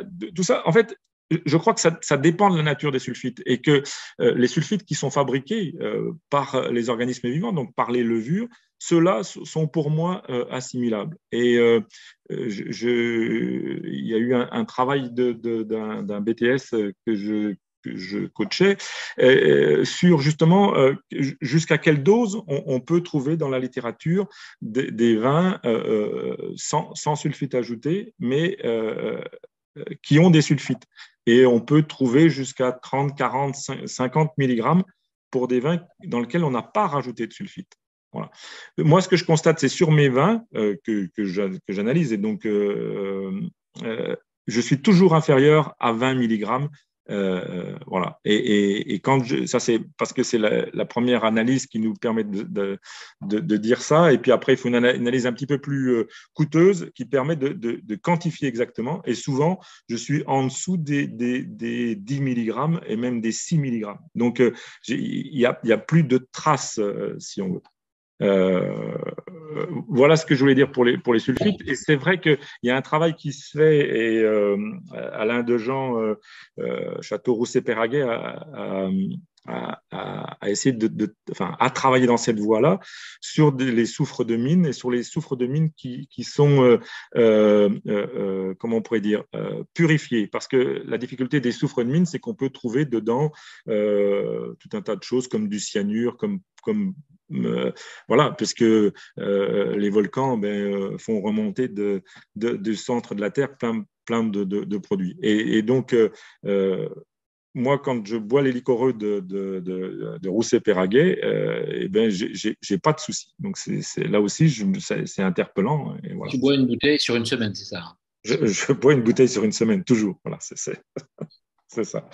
Speaker 6: en fait, je crois que ça dépend de la nature des sulfites et que les sulfites qui sont fabriqués par les organismes vivants, donc par les levures, ceux-là sont pour moi assimilables. Et il y a eu un travail d'un BTS que je coachais sur justement jusqu'à quelle dose on peut trouver dans la littérature des vins sans sulfite ajouté, mais qui ont des sulfites. Et on peut trouver jusqu'à 30, 40, 50 mg pour des vins dans lesquels on n'a pas rajouté de sulfite. Voilà. Moi, ce que je constate, c'est sur mes vins que j'analyse, et donc je suis toujours inférieur à 20 mg. Voilà. Et quand ça, c'est parce que c'est la première analyse qui nous permet de dire ça. Et puis après, il faut une analyse un petit peu plus coûteuse qui permet de quantifier exactement. Et souvent, je suis en dessous des 10 mg et même des 6 mg. Donc, il y a plus de traces, si on veut. Voilà ce que je voulais dire pour les sulfites. Et c'est vrai qu'il y a un travail qui se fait, et Alain Dejean, Château Rousset-Péraguet, a essayé à travailler dans cette voie-là sur les soufres de mine, et sur les soufres de mine qui sont, comment on pourrait dire, purifiés. Parce que la difficulté des soufres de mine, c'est qu'on peut trouver dedans tout un tas de choses comme du cyanure, comme voilà, puisque les volcans font remonter du centre de la Terre plein de produits. Et donc, moi, quand je bois les liquoreux de Rousset-Péraguet, j'ai pas de souci. Donc, là aussi, c'est interpellant. Et voilà.
Speaker 2: Tu bois une bouteille sur une semaine, c'est ça?
Speaker 6: Je bois une bouteille sur une semaine, toujours. Voilà, c'est ça.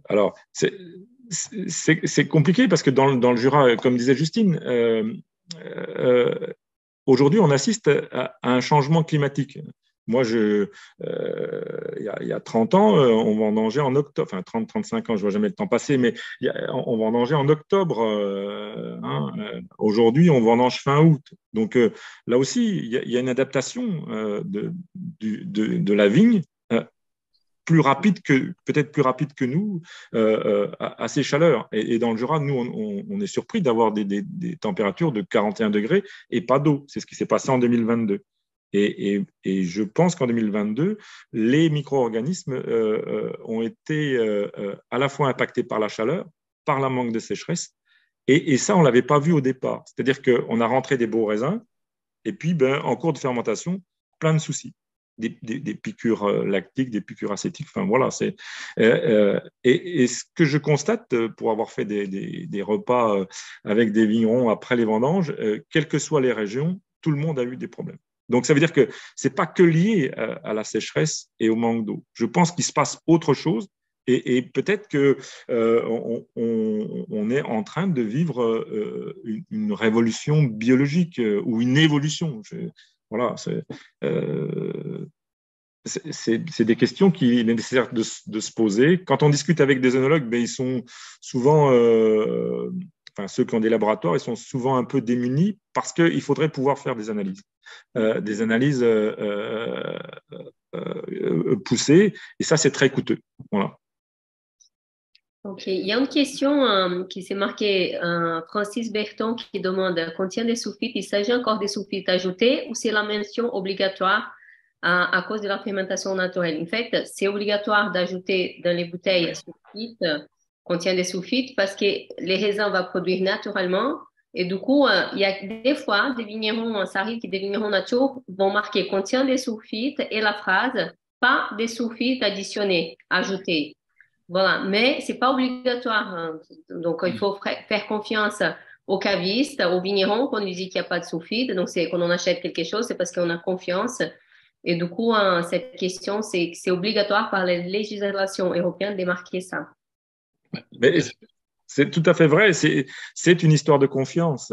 Speaker 6: Alors, c'est compliqué parce que dans le Jura, comme disait Justine, aujourd'hui, on assiste à un changement climatique. Moi, il y a 30 ans, on vendangeait en octobre, enfin 30-35 ans, je ne vois jamais le temps passer, mais on vendangeait en octobre. Aujourd'hui, on vendange fin août. Donc là aussi, il y a une adaptation de la vigne, peut-être plus rapide que nous, à ces chaleurs. Et dans le Jura, nous, on est surpris d'avoir des températures de 41 degrés et pas d'eau. C'est ce qui s'est passé en 2022. Et je pense qu'en 2022, les micro-organismes ont été à la fois impactés par la chaleur, par la manque de sécheresse, et ça, on ne l'avait pas vu au départ. C'est-à-dire qu'on a rentré des beaux raisins, et puis en cours de fermentation, plein de soucis. Des piqûres lactiques, des piqûres acétiques, enfin voilà. Et ce que je constate, pour avoir fait des repas avec des vignerons après les vendanges, quelles que soient les régions, tout le monde a eu des problèmes. Donc ça veut dire que ce n'est pas que lié à la sécheresse et au manque d'eau. Je pense qu'il se passe autre chose, et peut-être qu'on est en train de vivre une révolution biologique ou une évolution. Voilà, c'est des questions qu'il est nécessaire de se poser. Quand on discute avec des œnologues, ils sont souvent, ceux qui ont des laboratoires, ils sont souvent un peu démunis parce qu'il faudrait pouvoir faire des analyses poussées, et ça, c'est très coûteux. Voilà.
Speaker 4: Ok, il y a une question qui s'est marquée, Francis Berton qui demande, contient des sulfites, il s'agit encore des sulfites ajoutés ou c'est la mention obligatoire à cause de la fermentation naturelle? En fait, c'est obligatoire d'ajouter dans les bouteilles sulfites, contient des sulfites parce que les raisins vont produire naturellement, et du coup, il y a des fois des vignerons, ça arrive que des vignerons nature vont marquer contient des sulfites et la phrase pas des sulfites additionnés, ajoutés. Voilà, mais c'est pas obligatoire, hein. Donc il faut faire confiance aux cavistes, aux vignerons, qu'on lui dit qu'il n'y a pas de sulfite. Donc c'est quand on achète quelque chose, c'est parce qu'on a confiance. Et du coup, cette question, c'est obligatoire par la législation européenne de marquer ça.
Speaker 6: Mais c'est tout à fait vrai. C'est une histoire de confiance.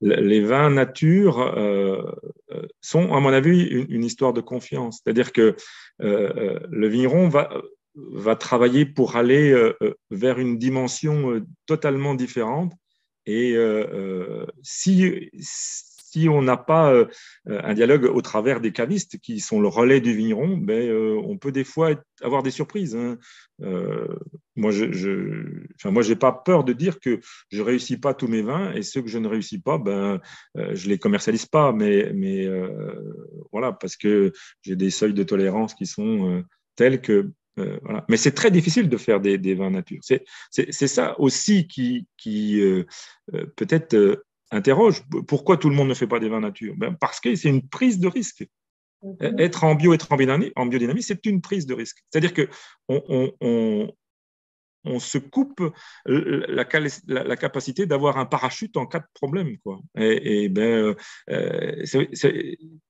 Speaker 6: Les vins nature sont, à mon avis, une histoire de confiance. C'est-à-dire que le vigneron va travailler pour aller vers une dimension totalement différente. Et si on n'a pas un dialogue au travers des cavistes qui sont le relais du vigneron, on peut des fois avoir des surprises, hein. Moi, j'ai pas peur de dire que je réussis pas tous mes vins, et ceux que je ne réussis pas, je les commercialise pas, mais voilà, parce que j'ai des seuils de tolérance qui sont tels que voilà. Mais c'est très difficile de faire des vins nature. C'est ça aussi qui peut-être interroge. Pourquoi tout le monde ne fait pas des vins nature? Parce que c'est une prise de risque. Être en bio, être en biodynamie, c'est une prise de risque. C'est-à-dire que on se coupe la capacité d'avoir un parachute en cas de problème, quoi.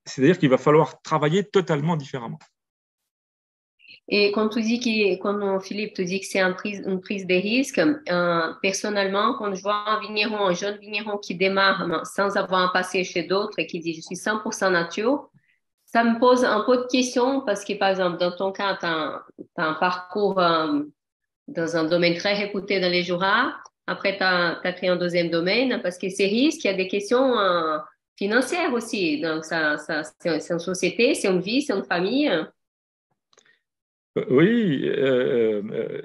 Speaker 6: C'est-à-dire qu'il va falloir travailler totalement différemment.
Speaker 4: Et quand Philippe te dit que c'est une prise de risque, personnellement, quand je vois un jeune vigneron qui démarre sans avoir un passé chez d'autres et qui dit je suis 100% nature, ça me pose un peu de questions parce que, par exemple, dans ton cas, tu as, un parcours dans un domaine très réputé dans les Jura. Après, tu as créé un deuxième domaine parce que ces risques, il y a des questions financières aussi. Donc, c'est une société, c'est une vie, c'est une famille.
Speaker 6: Oui,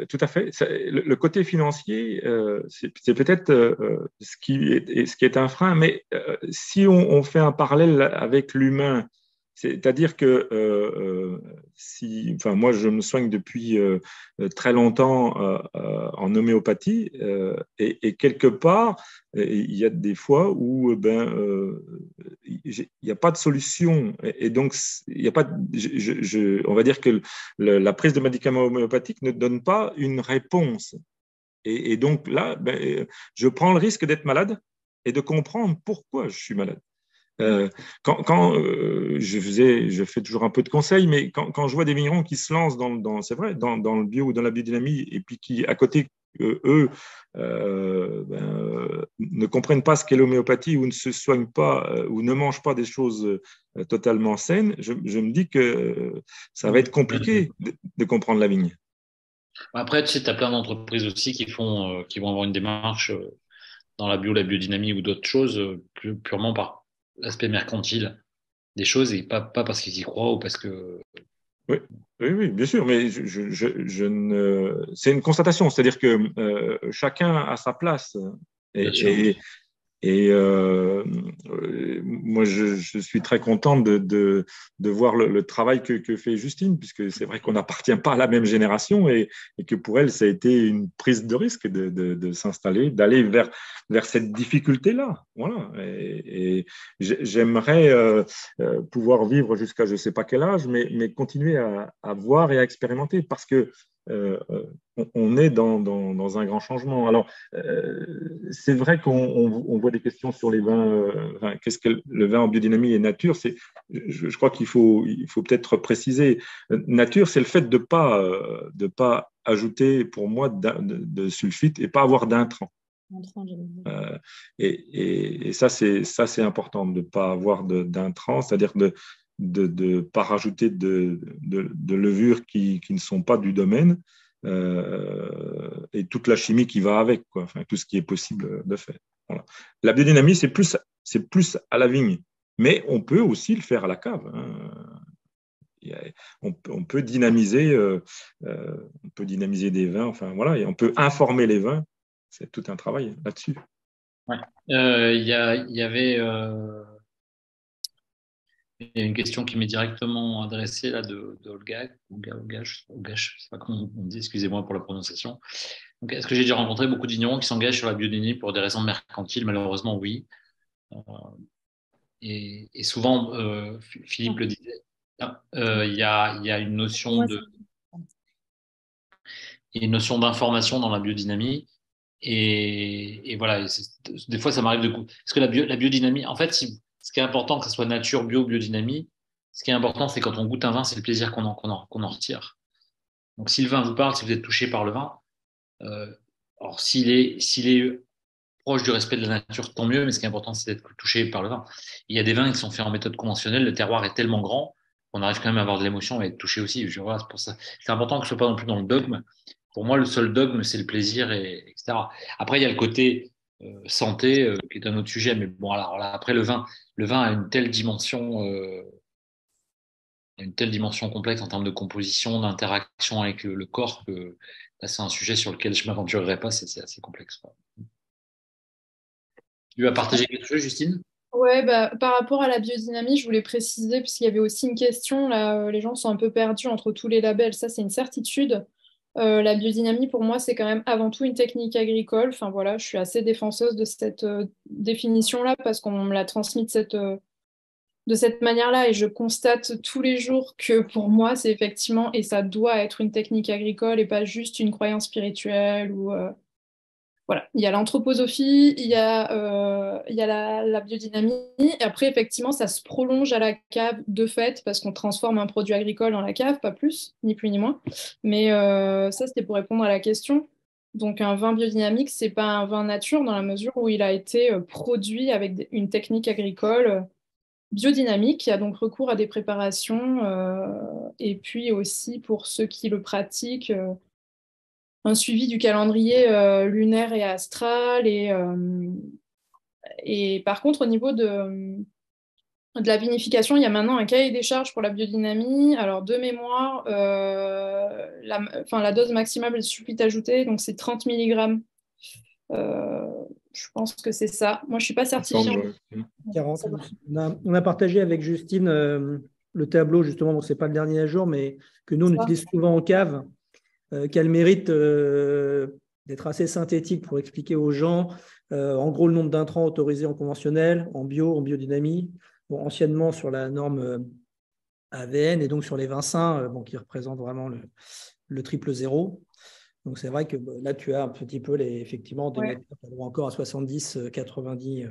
Speaker 6: tout à fait. Le côté financier, c'est peut-être ce qui est un frein, mais si on fait un parallèle avec l'humain, c'est-à-dire que enfin, moi, je me soigne depuis très longtemps en homéopathie et quelque part, il y a des fois où il n'y a pas de solution et donc il y a pas. On va dire que la prise de médicaments homéopathiques ne donne pas une réponse. Et donc là, je prends le risque d'être malade et de comprendre pourquoi je suis malade. Quand je fais toujours un peu de conseils, mais quand je vois des vignerons qui se lancent c'est vrai, dans le bio ou dans la biodynamie, et puis qui, à côté, eux, ne comprennent pas ce qu'est l'homéopathie ou ne se soignent pas ou ne mangent pas des choses totalement saines, je me dis que ça va être compliqué de comprendre la vigne.
Speaker 2: Après, tu sais, tu as plein d'entreprises aussi qui vont avoir une démarche dans la bio, la biodynamie ou d'autres choses, purement par l'aspect mercantile des choses et pas parce qu'ils y croient ou parce que.
Speaker 6: Oui, oui, bien sûr, mais c'est une constatation, c'est-à-dire que chacun a sa place. Et moi, je suis très content de voir le travail que fait Justine, puisque c'est vrai qu'on n'appartient pas à la même génération et que pour elle, ça a été une prise de risque de s'installer, d'aller vers cette difficulté-là. Voilà. Et j'aimerais pouvoir vivre jusqu'à je ne sais pas quel âge, mais continuer à voir et à expérimenter parce que on est dans un grand changement. Alors, c'est vrai qu'on voit des questions sur les vins. Qu'est-ce que le vin en biodynamie et nature? Je crois qu'il faut peut-être préciser. Nature, c'est le fait de pas ajouter, pour moi, de sulfite et pas avoir d'intrants. Et ça, c'est important de ne pas avoir d'intrants, c'est-à-dire de ne pas rajouter de levures qui ne sont pas du domaine et toute la chimie qui va avec, quoi. Enfin, tout ce qui est possible de faire. Voilà. La biodynamie, c'est plus à la vigne, mais on peut aussi le faire à la cave. On peut dynamiser des vins, enfin voilà, et on peut informer les vins. C'est tout un travail là-dessus.
Speaker 2: Ouais. Il y avait une question qui m'est directement adressée là de Olga, je sais pas comment on dit, excusez-moi pour la prononciation. Donc, est-ce que j'ai déjà rencontré beaucoup de vignerons qui s'engagent sur la biodynamie pour des raisons mercantiles? Malheureusement, oui. Et souvent, Philippe le disait, il y a une notion d'information dans la biodynamie. Et voilà, des fois, ça m'arrive parce que la biodynamie, en fait, ce qui est important, que ce soit nature, bio, biodynamie, ce qui est important, c'est quand on goûte un vin, c'est le plaisir qu'on en retire. Donc, si le vin vous parle, si vous êtes touché par le vin, alors s'il est proche du respect de la nature, tant mieux, mais ce qui est important, c'est d'être touché par le vin. Il y a des vins qui sont faits en méthode conventionnelle, le terroir est tellement grand qu'on arrive quand même à avoir de l'émotion et à être touché aussi. Voilà, c'est pour ça. C'est important que je ne sois pas non plus dans le dogme. Pour moi, le seul dogme, c'est le plaisir, etc. Après, il y a le côté santé, qui est un autre sujet, mais bon, alors là, après, le vin a une telle dimension complexe en termes de composition, d'interaction avec le corps que là, c'est un sujet sur lequel je ne m'aventurerai pas, c'est assez complexe, quoi. Tu vas partager quelque chose, Justine?
Speaker 5: Ouais, par rapport à la biodynamie, je voulais préciser, parce qu'il y avait aussi une question, là, les gens sont un peu perdus entre tous les labels, ça c'est une certitude. La biodynamie, pour moi, c'est quand même avant tout une technique agricole. Enfin voilà, je suis assez défenseuse de cette définition-là, parce qu'on me l'a transmis de de cette manière-là et je constate tous les jours que pour moi, c'est effectivement, et ça doit être une technique agricole et pas juste une croyance spirituelle ou voilà. Il y a l'anthroposophie, il y a la biodynamie, et après, effectivement, ça se prolonge à la cave de fait parce qu'on transforme un produit agricole dans la cave, pas plus, ni plus ni moins. Mais ça, c'était pour répondre à la question. Donc, un vin biodynamique, c'est pas un vin nature dans la mesure où il a été produit avec une technique agricole biodynamique qui a donc recours à des préparations et puis aussi pour ceux qui le pratiquent, un suivi du calendrier lunaire et astral et par contre au niveau de la vinification, il y a maintenant un cahier des charges pour la biodynamie. Alors de mémoire, la dose maximale de sulfite ajouté, donc c'est 30 mg. Je pense que c'est ça. Moi, je ne suis pas certifiée.
Speaker 3: 40. On a partagé avec Justine le tableau, justement, bon, ce n'est pas le dernier à jour, mais que nous, on utilise souvent en cave, qui a le mérite d'être assez synthétique pour expliquer aux gens, en gros, le nombre d'intrants autorisés en conventionnel, en bio, en biodynamie, bon, anciennement sur la norme AVN, et donc sur les vins sains, qui représentent vraiment le triple zéro. Donc, c'est vrai que là, tu as un petit peu, effectivement, des métaux qui vont encore à 70-90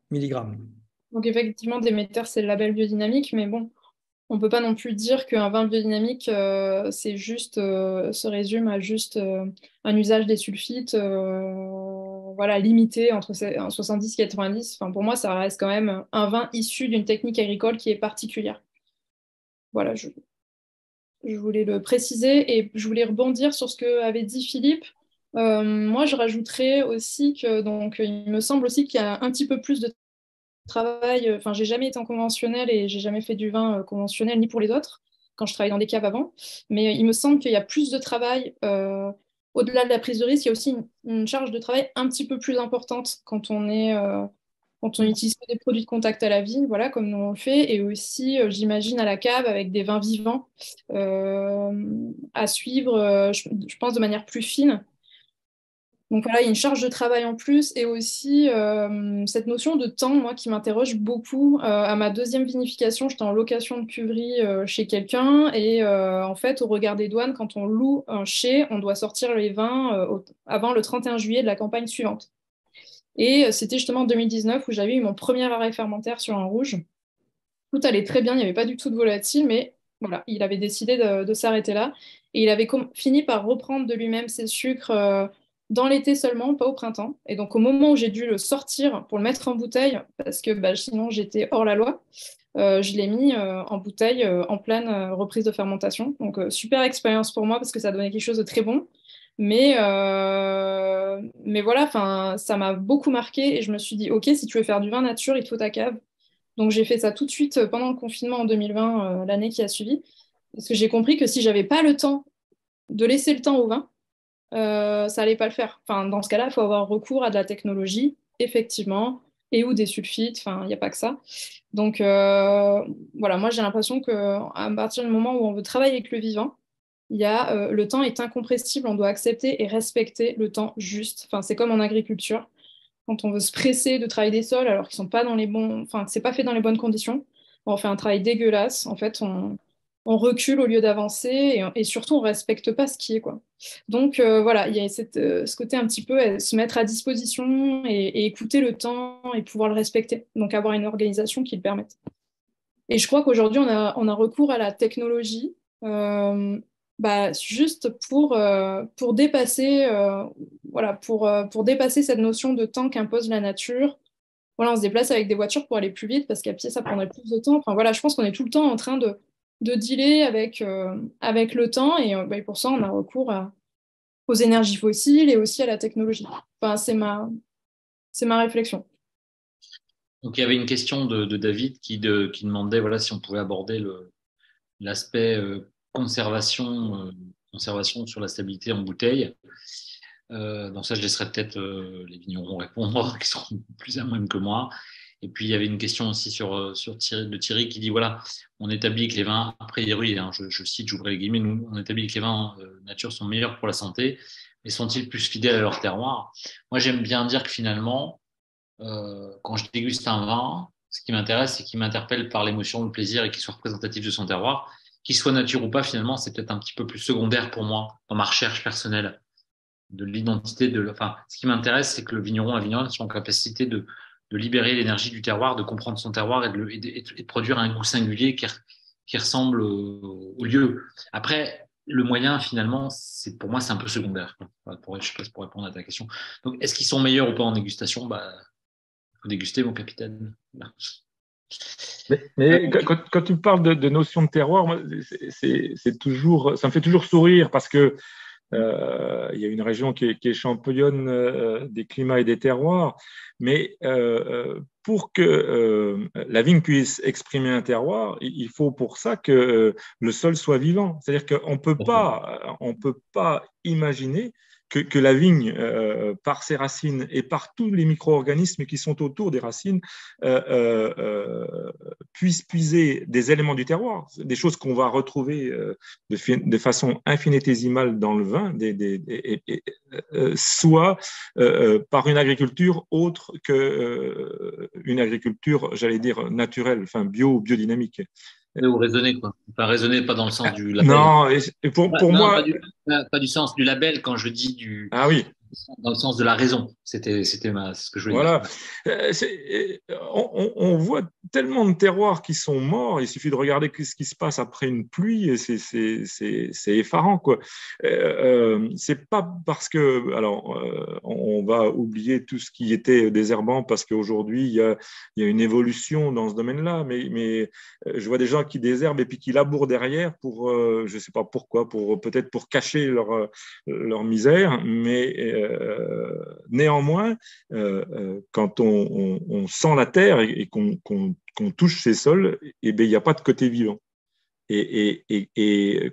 Speaker 3: mg. Donc,
Speaker 5: effectivement, Déméter, c'est le label biodynamique, mais bon, on ne peut pas non plus dire qu'un vin biodynamique, c'est juste, se résume à juste un usage des sulfites voilà, limité entre 70 et 90. Enfin, pour moi, ça reste quand même un vin issu d'une technique agricole qui est particulière. Voilà, je voulais le préciser et je voulais rebondir sur ce que avait dit Philippe. Moi, je rajouterais aussi que donc, il me semble aussi qu'il y a un petit peu plus de travail. Enfin, j'ai jamais été en conventionnel et j'ai jamais fait du vin conventionnel ni pour les autres quand je travaillais dans des caves avant. Mais il me semble qu'il y a plus de travail. Au-delà de la prise de risque, il y a aussi une charge de travail un petit peu plus importante quand on est quand on utilise des produits de contact à la vigne, voilà, comme nous on le fait, et aussi, j'imagine, à la cave avec des vins vivants à suivre, je pense, de manière plus fine. Donc voilà, il y a une charge de travail en plus et aussi cette notion de temps, moi, qui m'interroge beaucoup. À ma deuxième vinification, j'étais en location de cuverie chez quelqu'un et en fait, au regard des douanes, quand on loue un chai, on doit sortir les vins avant le 31 juillet de la campagne suivante. Et c'était justement en 2019 où j'avais eu mon premier arrêt fermentaire sur un rouge. Tout allait très bien, il n'y avait pas du tout de volatile, mais voilà, il avait décidé de s'arrêter là. Et il avait fini par reprendre de lui-même ses sucres dans l'été seulement, pas au printemps. Et donc au moment où j'ai dû le sortir pour le mettre en bouteille, parce que sinon j'étais hors la loi, je l'ai mis en bouteille en pleine reprise de fermentation. Donc super expérience pour moi parce que ça donnait quelque chose de très bon. Mais voilà, ça m'a beaucoup marqué et je me suis dit, OK, si tu veux faire du vin nature, il te faut ta cave. Donc j'ai fait ça tout de suite pendant le confinement en 2020, l'année qui a suivi. Parce que j'ai compris que si j'avais pas le temps de laisser le temps au vin, ça allait pas le faire. Enfin, dans ce cas-là, il faut avoir recours à de la technologie, effectivement, et ou des sulfites, enfin, il n'y a pas que ça. Donc voilà, moi j'ai l'impression qu'à partir du moment où on veut travailler avec le vivant, le temps est incompressible, on doit accepter et respecter le temps juste. Enfin, c'est comme en agriculture, quand on veut se presser de travailler des sols alors qu'ils sont pas dans les bons, enfin, c'est pas fait dans les bonnes conditions, on fait un travail dégueulasse. En fait, on recule au lieu d'avancer et surtout on respecte pas ce qui est quoi. Donc voilà, il y a ce côté un petit peu se mettre à disposition et écouter le temps et pouvoir le respecter. Donc avoir une organisation qui le permette. Et je crois qu'aujourd'hui on a recours à la technologie. Juste pour dépasser voilà pour dépasser cette notion de temps qu'impose la nature. Voilà, on se déplace avec des voitures pour aller plus vite parce qu'à pied ça prendrait plus de temps. Enfin voilà, je pense qu'on est tout le temps en train de dealer avec le temps et pour ça on a recours aux énergies fossiles et aussi à la technologie. Enfin c'est ma réflexion.
Speaker 2: Donc il y avait une question de David qui demandait voilà si on pouvait aborder l'aspect conservation sur la stabilité en bouteille. Donc ça, je laisserai peut-être les vignerons répondre, qui seront plus à même que moi. Et puis, il y avait une question aussi sur Thierry qui dit, voilà, on établit que les vins, a priori, hein, je cite, j'ouvre les guillemets, nous, on établit que les vins nature sont meilleurs pour la santé, mais sont-ils plus fidèles à leur terroir? Moi, j'aime bien dire que finalement, quand je déguste un vin, Ce qui m'intéresse, c'est qu'il m'interpelle par l'émotion, le plaisir et qu'il soit représentatif de son terroir. Qu'il soit nature ou pas, finalement, c'est peut-être un petit peu plus secondaire pour moi dans ma recherche personnelle de l'identité. Enfin, ce qui m'intéresse, c'est que le vigneron, la vigneronne soit en capacité de libérer l'énergie du terroir, de comprendre son terroir et de produire un goût singulier qui ressemble au lieu. Après, le moyen, finalement, pour moi, c'est un peu secondaire. Je sais pas pour répondre à ta question. Donc, est-ce qu'ils sont meilleurs ou pas en dégustation? Bah, faut déguster, mon capitaine.
Speaker 6: Mais quand tu parles de notion de terroir, moi, c'est toujours, ça me fait toujours sourire parce que il y a une région qui est championne des climats et des terroirs, mais pour que la vigne puisse exprimer un terroir, il faut pour ça que le sol soit vivant. C'est-à-dire on peut pas imaginer que la vigne, par ses racines et par tous les micro-organismes qui sont autour des racines, puisse puiser des éléments du terroir, des choses qu'on va retrouver de façon infinitésimale dans le vin, soit par une agriculture autre qu'une agriculture, j'allais dire, naturelle, enfin biodynamique.
Speaker 2: Ou raisonner, quoi. Enfin, raisonner pas dans le sens du label.
Speaker 6: Non, et pour
Speaker 2: non,
Speaker 6: moi.
Speaker 2: Pas du sens du label quand je dis
Speaker 6: Ah oui.
Speaker 2: Dans le sens de la raison. C'était ce que je voulais
Speaker 6: voilà.
Speaker 2: dire.
Speaker 6: On voit tellement de terroirs qui sont morts. Il suffit de regarder ce qui se passe après une pluie et c'est effarant, quoi. C'est pas parce que, alors, on va oublier tout ce qui était désherbant parce qu'aujourd'hui il y a une évolution dans ce domaine-là. Mais je vois des gens qui désherbent et puis qui labourent derrière pour, je sais pas pourquoi, peut-être pour cacher leur misère, mais néanmoins, quand on sent la terre et qu'on touche ces sols, eh bien, il n'y a pas de côté vivant. Et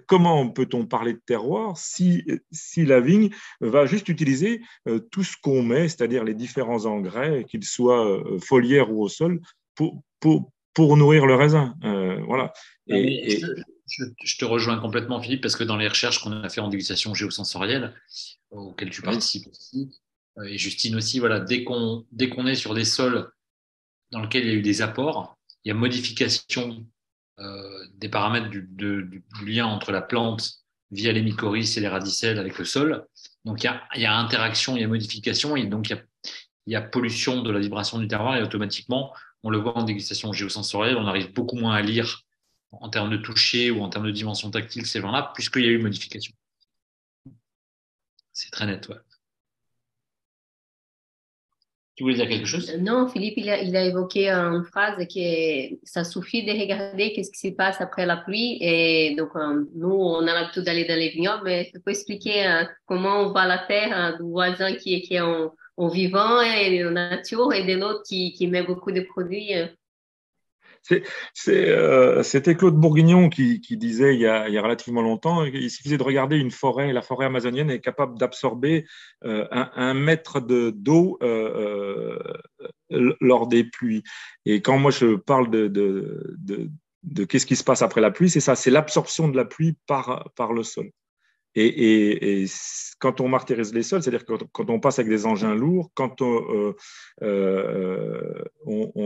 Speaker 6: comment peut-on parler de terroir si la vigne va juste utiliser tout ce qu'on met, c'est-à-dire les différents engrais, qu'ils soient foliaires ou au sol, pour nourrir le raisin. Voilà.
Speaker 2: Je te rejoins complètement, Philippe, parce que dans les recherches qu'on a fait en dégustation géosensorielle, auxquelles tu participes aussi, et Justine aussi, voilà, dès qu'on est sur des sols dans lesquels il y a eu des apports, il y a modification des paramètres du lien entre la plante via les mycorhizes et les radicelles avec le sol. Donc il y a interaction, il y a modification, et donc il y a pollution de la vibration du terroir, et automatiquement, on le voit en dégustation géosensorielle, on arrive beaucoup moins à lire en termes de toucher ou en termes de dimension tactile ces vins-là, puisqu'il y a eu modification. C'est très net, ouais. Tu voulais dire quelque chose?
Speaker 4: Non, Philippe, il a évoqué une phrase que ça suffit de regarder qu'est-ce qui se passe après la pluie. Et donc, nous, on a l'habitude d'aller dans les vignobles, mais tu peux expliquer comment on voit la terre du voisin qui est en vivant et en nature et de l'autre qui met beaucoup de produits.
Speaker 6: C'était Claude Bourguignon qui disait il y a relativement longtemps, il suffisait de regarder une forêt, la forêt amazonienne est capable d'absorber 1 mètre d'eau lors des pluies. Et quand moi je parle de qu'est-ce qui se passe après la pluie, c'est ça, c'est l'absorption de la pluie par le sol. Et quand on martyrise les sols, c'est-à-dire quand on passe avec des engins lourds, quand on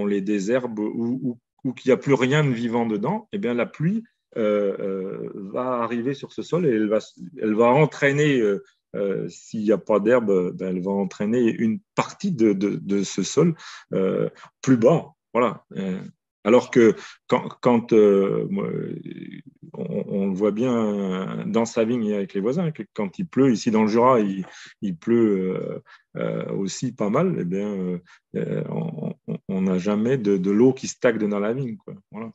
Speaker 6: les désherbe ou qu'il n'y a plus rien de vivant dedans, eh bien la pluie va arriver sur ce sol et elle va entraîner, s'il n'y a pas d'herbe, ben, elle va entraîner une partie de ce sol plus bas. Voilà. Alors que quand on le voit bien dans sa vigne avec les voisins, que quand il pleut, ici dans le Jura, il pleut aussi pas mal, eh bien, on n'a jamais de l'eau qui stagne dans la vigne, quoi. Voilà.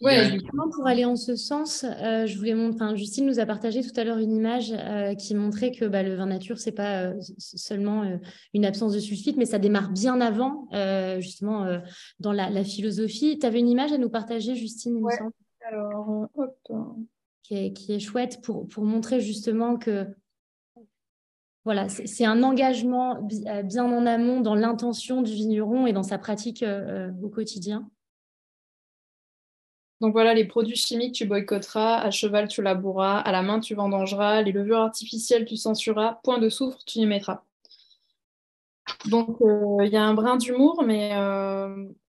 Speaker 1: Ouais, justement, pour aller en ce sens, je voulais montrer. Justine nous a partagé tout à l'heure une image qui montrait que le vin nature, c'est pas seulement une absence de sulfite, mais ça démarre bien avant, justement, dans la philosophie. Tu avais une image à nous partager, Justine, il me semble.
Speaker 5: Alors, hop.
Speaker 1: Qui est chouette pour montrer justement que voilà, c'est un engagement bien en amont dans l'intention du vigneron et dans sa pratique au quotidien.
Speaker 5: Donc voilà, les produits chimiques, tu boycotteras, à cheval, tu laboureras, à la main, tu vendangeras, les levures artificielles, tu censureras, point de soufre, tu y mettras. Donc, il y a un brin d'humour, mais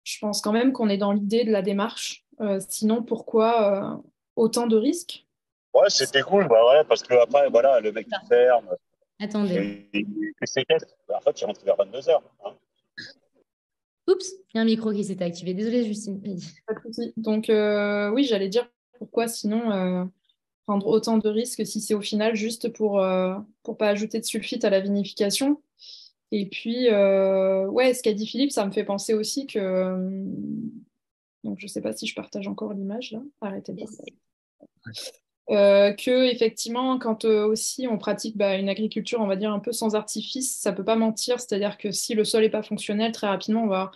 Speaker 5: je pense quand même qu'on est dans l'idée de la démarche. Sinon, pourquoi autant de risques?
Speaker 8: Ouais, c'était cool, bah ouais, parce que après, voilà, le mec qui ferme,
Speaker 1: Attendez.
Speaker 8: il fait ses caisses. En fait, il rentre vers 22h. Hein.
Speaker 1: Oups, il y a un micro qui s'est activé. Désolée, Justine.
Speaker 5: Pas de souci. Donc, oui, j'allais dire pourquoi sinon prendre autant de risques si c'est au final juste pour pas ajouter de sulfite à la vinification. Et puis, ouais, ce qu'a dit Philippe, ça me fait penser aussi que. Donc, je sais pas si je partage encore l'image là. Arrêtez de partager. Que effectivement, quand aussi on pratique une agriculture, on va dire un peu sans artifice, ça peut pas mentir. C'est-à-dire que si le sol est pas fonctionnel, très rapidement, on va avoir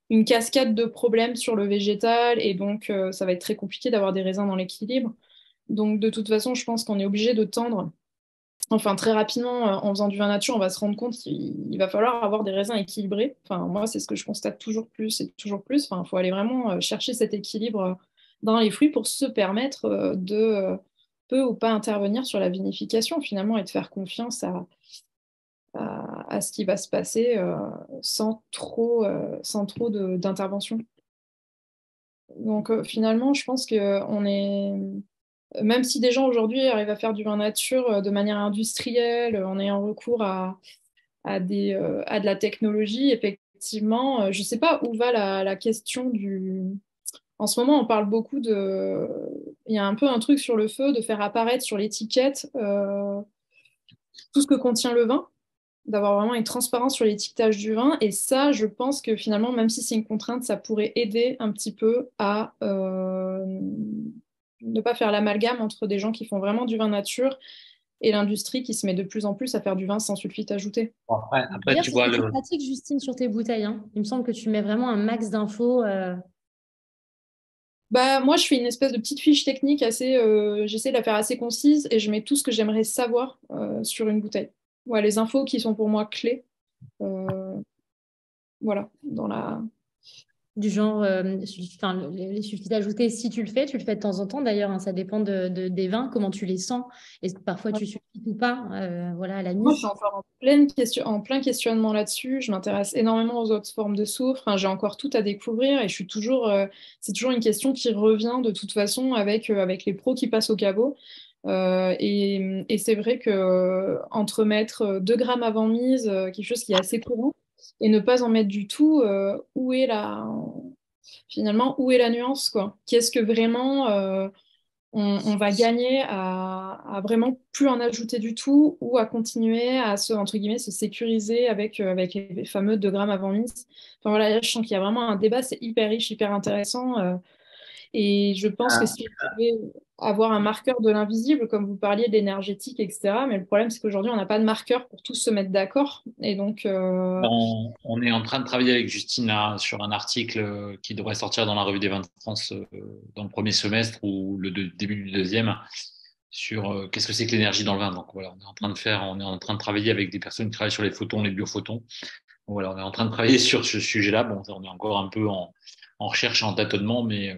Speaker 5: une cascade de problèmes sur le végétal et donc ça va être très compliqué d'avoir des raisins dans l'équilibre. Donc de toute façon, je pense qu'on est obligé de tendre. Enfin, très rapidement, en faisant du vin nature, on va se rendre compte qu'il va falloir avoir des raisins équilibrés. Enfin, moi, c'est ce que je constate toujours plus et toujours plus. Enfin, il faut aller vraiment chercher cet équilibre dans les fruits pour se permettre de peu ou pas intervenir sur la vinification finalement et de faire confiance à ce qui va se passer sans trop d'intervention. Donc finalement, je pense que on est, même si des gens aujourd'hui arrivent à faire du vin nature de manière industrielle, en ayant recours à de la technologie, effectivement, je ne sais pas où va la question du. En ce moment, on parle beaucoup de. Il y a un peu un truc sur le feu de faire apparaître sur l'étiquette tout ce que contient le vin, d'avoir vraiment une transparence sur l'étiquetage du vin. Et ça, je pense que finalement, même si c'est une contrainte, ça pourrait aider un petit peu à ne pas faire l'amalgame entre des gens qui font vraiment du vin nature et l'industrie qui se met de plus en plus à faire du vin sans sulfite ajouté.
Speaker 2: Après
Speaker 1: D'ailleurs,
Speaker 2: tu
Speaker 1: c'est
Speaker 2: vois
Speaker 1: ce que tu pratiques, Justine, sur tes bouteilles. Hein. Il me semble que tu mets vraiment un max d'infos.
Speaker 5: Moi, je fais une espèce de petite fiche technique assez. J'essaie de la faire assez concise et je mets tout ce que j'aimerais savoir sur une bouteille. Ouais, les infos qui sont pour moi clés. Voilà, dans la.
Speaker 1: Du genre, les sulfites ajoutés, si tu le fais de temps en temps d'ailleurs, hein, ça dépend des vins, comment tu les sens. Et parfois tu sulfites ou pas, voilà, à la
Speaker 5: Moi,
Speaker 1: mise.
Speaker 5: je suis encore en plein questionnement là-dessus. Je m'intéresse énormément aux autres formes de soufre. Enfin, j'ai encore tout à découvrir et je suis toujours. C'est toujours une question qui revient de toute façon avec les pros qui passent au caveau. Et c'est vrai que entre mettre 2 grammes avant mise, quelque chose qui est assez courant, et ne pas en mettre du tout, finalement, où est la nuance, quoi? Qu'est-ce que vraiment on va gagner à vraiment plus en ajouter du tout ou à continuer à entre guillemets, se sécuriser avec les fameux 2 grammes avant mise. Enfin voilà, là, je sens qu'il y a vraiment un débat, c'est hyper riche, hyper intéressant. Et je pense que si on pouvait avoir un marqueur de l'invisible, comme vous parliez de l'énergétique, etc., mais le problème, c'est qu'aujourd'hui, on n'a pas de marqueur pour tous se mettre d'accord. Et donc.
Speaker 2: On est en train de travailler avec Justine là, sur un article qui devrait sortir dans la revue des vins de France dans le premier semestre ou début du deuxième sur qu'est-ce que c'est que l'énergie dans le vin. Donc voilà, on est en train de travailler avec des personnes qui travaillent sur les photons, les biophotons. Voilà, on est en train de travailler sur ce sujet-là. Bon, on est encore un peu en recherche et en tâtonnement, mais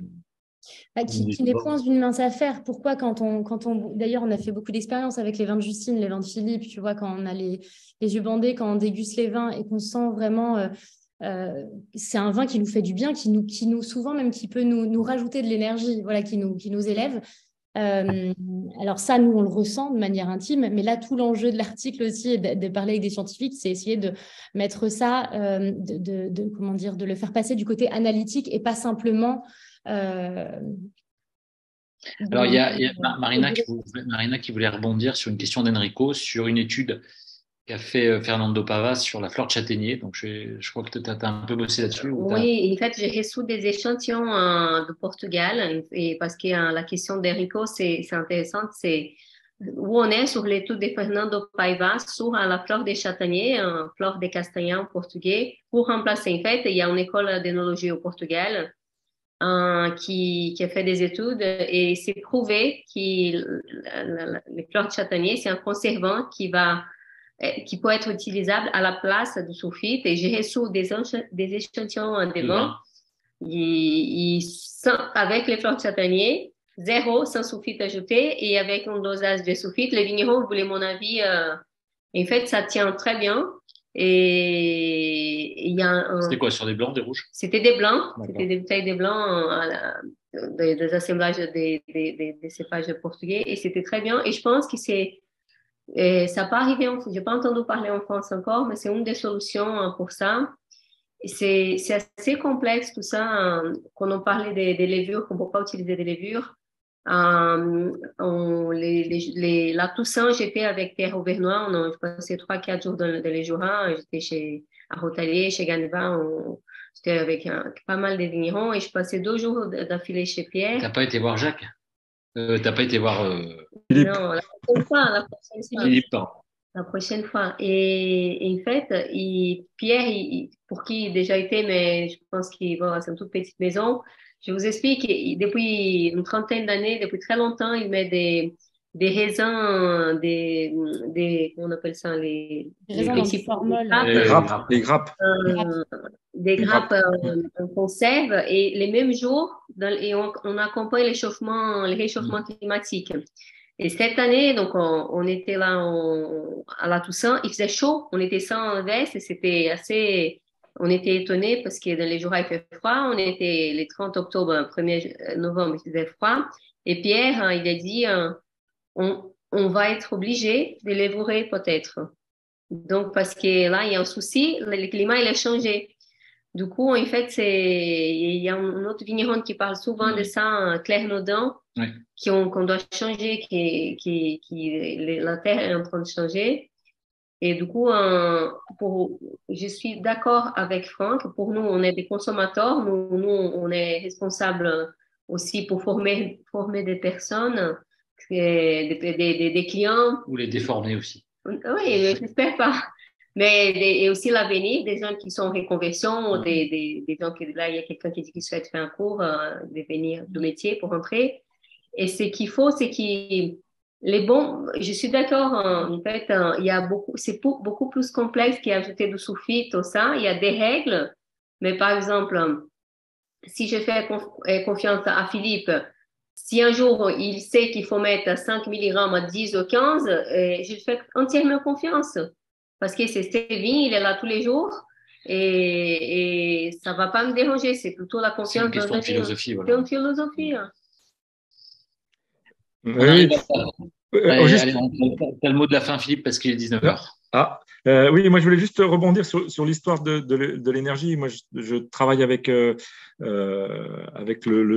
Speaker 1: qui n'est point une mince affaire. Pourquoi d'ailleurs, on a fait beaucoup d'expériences avec les vins de Justine, les vins de Philippe, tu vois, quand on a les yeux bandés, quand on déguste les vins et qu'on sent vraiment, c'est un vin qui nous fait du bien, qui nous souvent même qui peut nous rajouter de l'énergie, voilà, qui nous élève. Alors ça, nous, on le ressent de manière intime, mais là, tout l'enjeu de l'article aussi est de parler avec des scientifiques, c'est essayer de mettre ça, comment dire, de le faire passer du côté analytique et pas simplement
Speaker 2: alors, il y a Marina qui voulait rebondir sur une question d'Enrico, sur une étude qu'a fait Fernando Pavas sur la fleur de châtaignier. Donc, je crois que tu as un peu bossé là-dessus.
Speaker 4: Oui, en fait, j'ai reçu des échantillons de Portugal, et parce que la question d'Enrico, c'est intéressante, c'est où on est sur l'étude de Fernando Paiva sur la fleur des châtaigniers, fleur des castanhets en portugais, pour remplacer. En fait, il y a une école d'énologie au Portugal qui a fait des études et c'est prouvé que les fleurs de châtaignier, c'est un conservant qui peut être utilisable à la place du sulfite. Et j'ai reçu des échantillons de vin avec les fleurs de châtaignier, zéro sans sulfite ajouté, et avec un dosage de sulfite. Les vignerons voulaient mon avis. En fait, ça tient très bien. Et il y a
Speaker 2: C'était quoi, sur des blancs, des rouges?
Speaker 4: C'était des blancs, c'était des bouteilles de blancs, des assemblages des cépages portugais, et c'était très bien. Et je pense que ça n'a pas arrivé en France, je n'ai pas entendu parler en France encore, mais c'est une des solutions pour ça. C'est assez complexe tout ça. Quand on parlait des levures, qu'on ne peut pas utiliser des levures. La Toussaint, j'étais avec Pierre Auvernois. Je passé 3-4 jours dans les Jura. J'étais à Rotalier, chez Ganeva. J'étais avec pas mal de vignerons et je passais 2 jours d'affilée chez Pierre.
Speaker 2: T'as pas été voir Jacques? T'as pas été voir
Speaker 6: Philippe?
Speaker 4: Non, la prochaine fois.
Speaker 2: Philippe, non.
Speaker 4: La prochaine fois. Et en fait, Pierre, pour qui il a déjà été, mais je pense qu'il voilà, c'est une toute petite maison. Je vous explique, depuis une trentaine d'années, depuis très longtemps, il met des raisins, comment on appelle ça,
Speaker 1: Les raisins dans des formoles.
Speaker 6: Les grappes.
Speaker 4: Des grappes en conserve et les mêmes jours, et on accompagne le réchauffement climatique. Et cette année, donc, on était là à la Toussaint, il faisait chaud, on était sans veste et c'était assez, on était étonnés parce que dans les jours il fait froid, on était les 30 octobre, 1er novembre, il faisait froid. Et Pierre, il a dit, on va être obligé de lévorer peut-être. Donc, parce que là, il y a un souci, le climat, il a changé. Du coup, en fait, il y a un autre vigneron qui parle souvent de ça, Claire Naudin, qu'on doit changer, la terre est en train de changer. Et du coup, je suis d'accord avec Franck. Pour nous, on est des consommateurs. Nous, on est responsables aussi pour former des personnes, des clients.
Speaker 2: Ou les déformer aussi.
Speaker 4: Oui, j'espère pas. Mais et aussi l'avenir, des gens qui sont en reconversion, des gens qui, là, il y a quelqu'un qui dit qu'il souhaite faire un cours, devenir de métier pour rentrer. Et ce qu'il faut, c'est je suis d'accord, en fait, il y a c'est beaucoup plus complexe qu'ajouter du sulfite, tout ça. Il y a des règles, mais par exemple, si je fais confiance à Philippe, si un jour il sait qu'il faut mettre 5 mg à 10 ou 15, je lui fais entièrement confiance. Parce que c'est Stéphane, il est là tous les jours et ça va pas me déranger. C'est plutôt la confiance.
Speaker 2: C'est une question de philosophie.
Speaker 4: C'est une philosophie.
Speaker 6: Oui.
Speaker 2: Allez, t'as le mot de la fin, Philippe, parce qu'il est 19h.
Speaker 6: Oui, moi je voulais juste rebondir sur l'histoire de l'énergie. Moi, je travaille avec le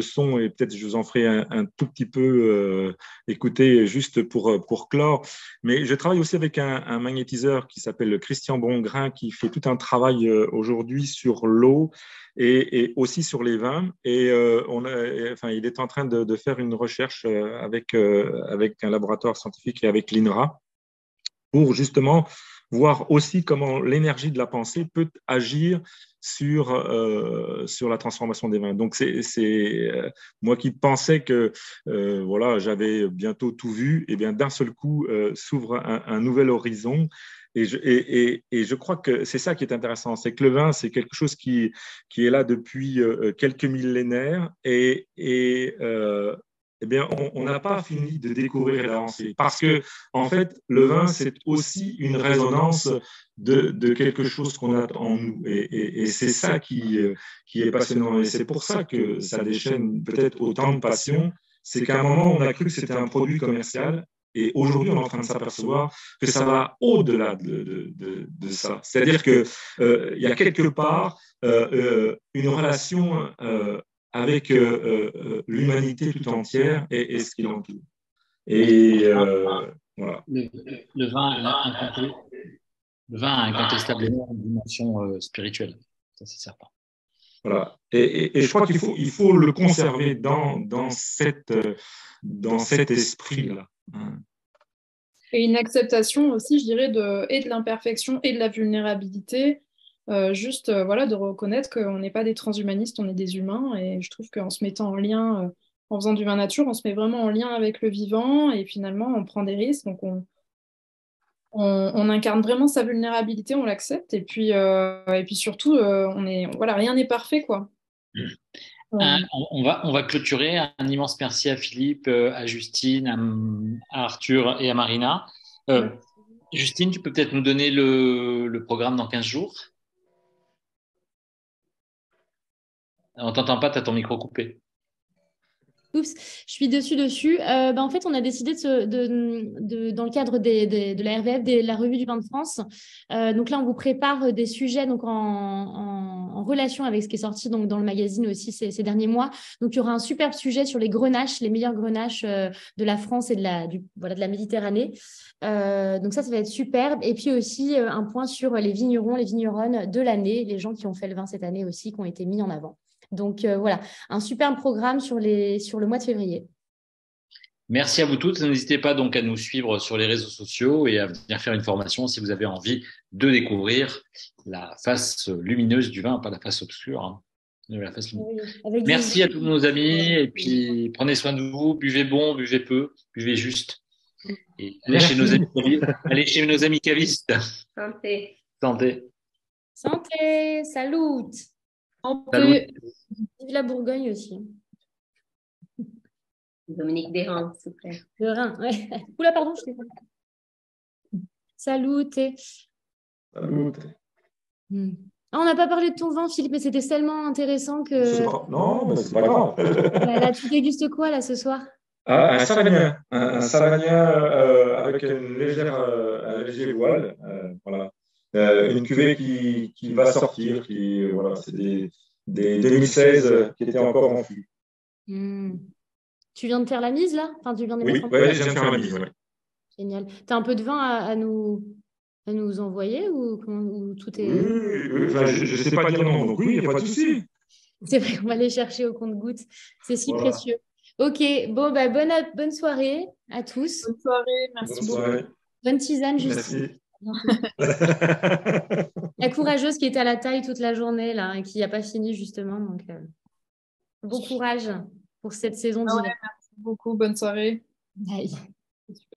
Speaker 6: son et peut-être je vous en ferai un tout petit peu écouter juste pour clore. Mais je travaille aussi avec un magnétiseur qui s'appelle Christian Bongrain qui fait tout un travail aujourd'hui sur l'eau et aussi sur les vins. Et il est en train de faire une recherche avec un laboratoire scientifique et avec l'INRA pour justement voir aussi comment l'énergie de la pensée peut agir sur la transformation des vins. Donc, c'est moi qui pensais que voilà, j'avais bientôt tout vu, et bien d'un seul coup s'ouvre un nouvel horizon. Et je crois que c'est ça qui est intéressant, c'est que le vin, c'est quelque chose qui est là depuis quelques millénaires eh bien, on n'a pas fini de découvrir et d'avancer. Parce que, en fait, le vin, c'est aussi une résonance de quelque chose qu'on a en nous. Et c'est ça qui est passionnant. Et c'est pour ça que ça déchaîne peut-être autant de passion. C'est qu'à un moment, on a cru que c'était un produit commercial. Et aujourd'hui, on est en train de s'apercevoir que ça va au-delà de ça. C'est-à-dire qu'il y a quelque part une relation avec l'humanité tout entière et ce qui l'entoure. Et voilà.
Speaker 2: Le vin a incontestablement une dimension spirituelle, ça c'est certain.
Speaker 6: Voilà. Et je crois qu'il faut le conserver dans cet esprit-là.
Speaker 5: Et une acceptation aussi, je dirais, et de l'imperfection et de la vulnérabilité. Voilà, de reconnaître qu'on n'est pas des transhumanistes, on est des humains. Et je trouve qu'en se mettant en lien, en faisant du vin nature, on se met vraiment en lien avec le vivant et finalement, on prend des risques. Donc, on incarne vraiment sa vulnérabilité, on l'accepte. Et puis surtout, voilà, rien n'est parfait, quoi.
Speaker 2: On va clôturer. Un immense merci à Philippe, à Justine, à Arthur et à Marina. Justine, tu peux peut-être nous donner le programme dans 15 jours? On t'entend pas, tu as ton micro coupé.
Speaker 1: Oups, je suis dessus. En fait, on a décidé dans le cadre de la RVF, de la revue du vin de France. Donc là, on vous prépare des sujets donc en relation avec ce qui est sorti donc, dans le magazine aussi ces derniers mois. Donc, il y aura un superbe sujet sur les grenaches, les meilleurs grenaches de la France et de la Méditerranée. Donc ça va être superbe. Et puis aussi un point sur les vignerons, les vigneronnes de l'année, les gens qui ont fait le vin cette année aussi, qui ont été mis en avant. Donc voilà, un superbe programme sur le mois de février.
Speaker 2: Merci à vous toutes. N'hésitez pas donc à nous suivre sur les réseaux sociaux et à venir faire une formation si vous avez envie de découvrir la face lumineuse du vin, pas la face obscure. Hein, la face lumineuse. Oui, merci à tous nos amis et puis prenez soin de vous, buvez bon, buvez peu, buvez juste. Et allez chez nos amis cavistes.
Speaker 4: Santé.
Speaker 2: Santé.
Speaker 1: Santé, salut.
Speaker 2: Salut.
Speaker 1: Vive la Bourgogne aussi.
Speaker 4: Dominique Desrins, s'il vous plaît.
Speaker 1: De Rhin, ouais. Oula, pardon, je t'ai pas. Salut.
Speaker 6: Salut.
Speaker 1: On n'a pas parlé de ton vin, Philippe, mais c'était tellement intéressant que.
Speaker 6: Non, mais c'est pas grave.
Speaker 1: Là, tu dégustes quoi là ce soir?
Speaker 6: Un Savagnin. Un Savagnin avec un léger voile. Voilà. Une cuvée qui va sortir. Voilà, c'est des 2016 qui étaient encore en fût.
Speaker 1: Tu viens de faire la mise là? Enfin, tu viens de
Speaker 6: oui, je viens de faire la mise. Ouais.
Speaker 1: Génial. Tu as un peu de vin à nous envoyer ou tout est.
Speaker 6: Oui, enfin, je ne sais pas dire non, donc oui, il n'y a pas de souci.
Speaker 1: C'est vrai qu'on va aller chercher au compte-gouttes. C'est si précieux. Ok, bon, bonne soirée à tous.
Speaker 5: Bonne soirée, merci beaucoup.
Speaker 1: Bonne tisane, Justine. La courageuse qui était à la taille toute la journée là, et qui n'a pas fini justement. Donc, bon courage pour cette saison d'hiver.
Speaker 5: Merci beaucoup, bonne soirée.
Speaker 1: Bye.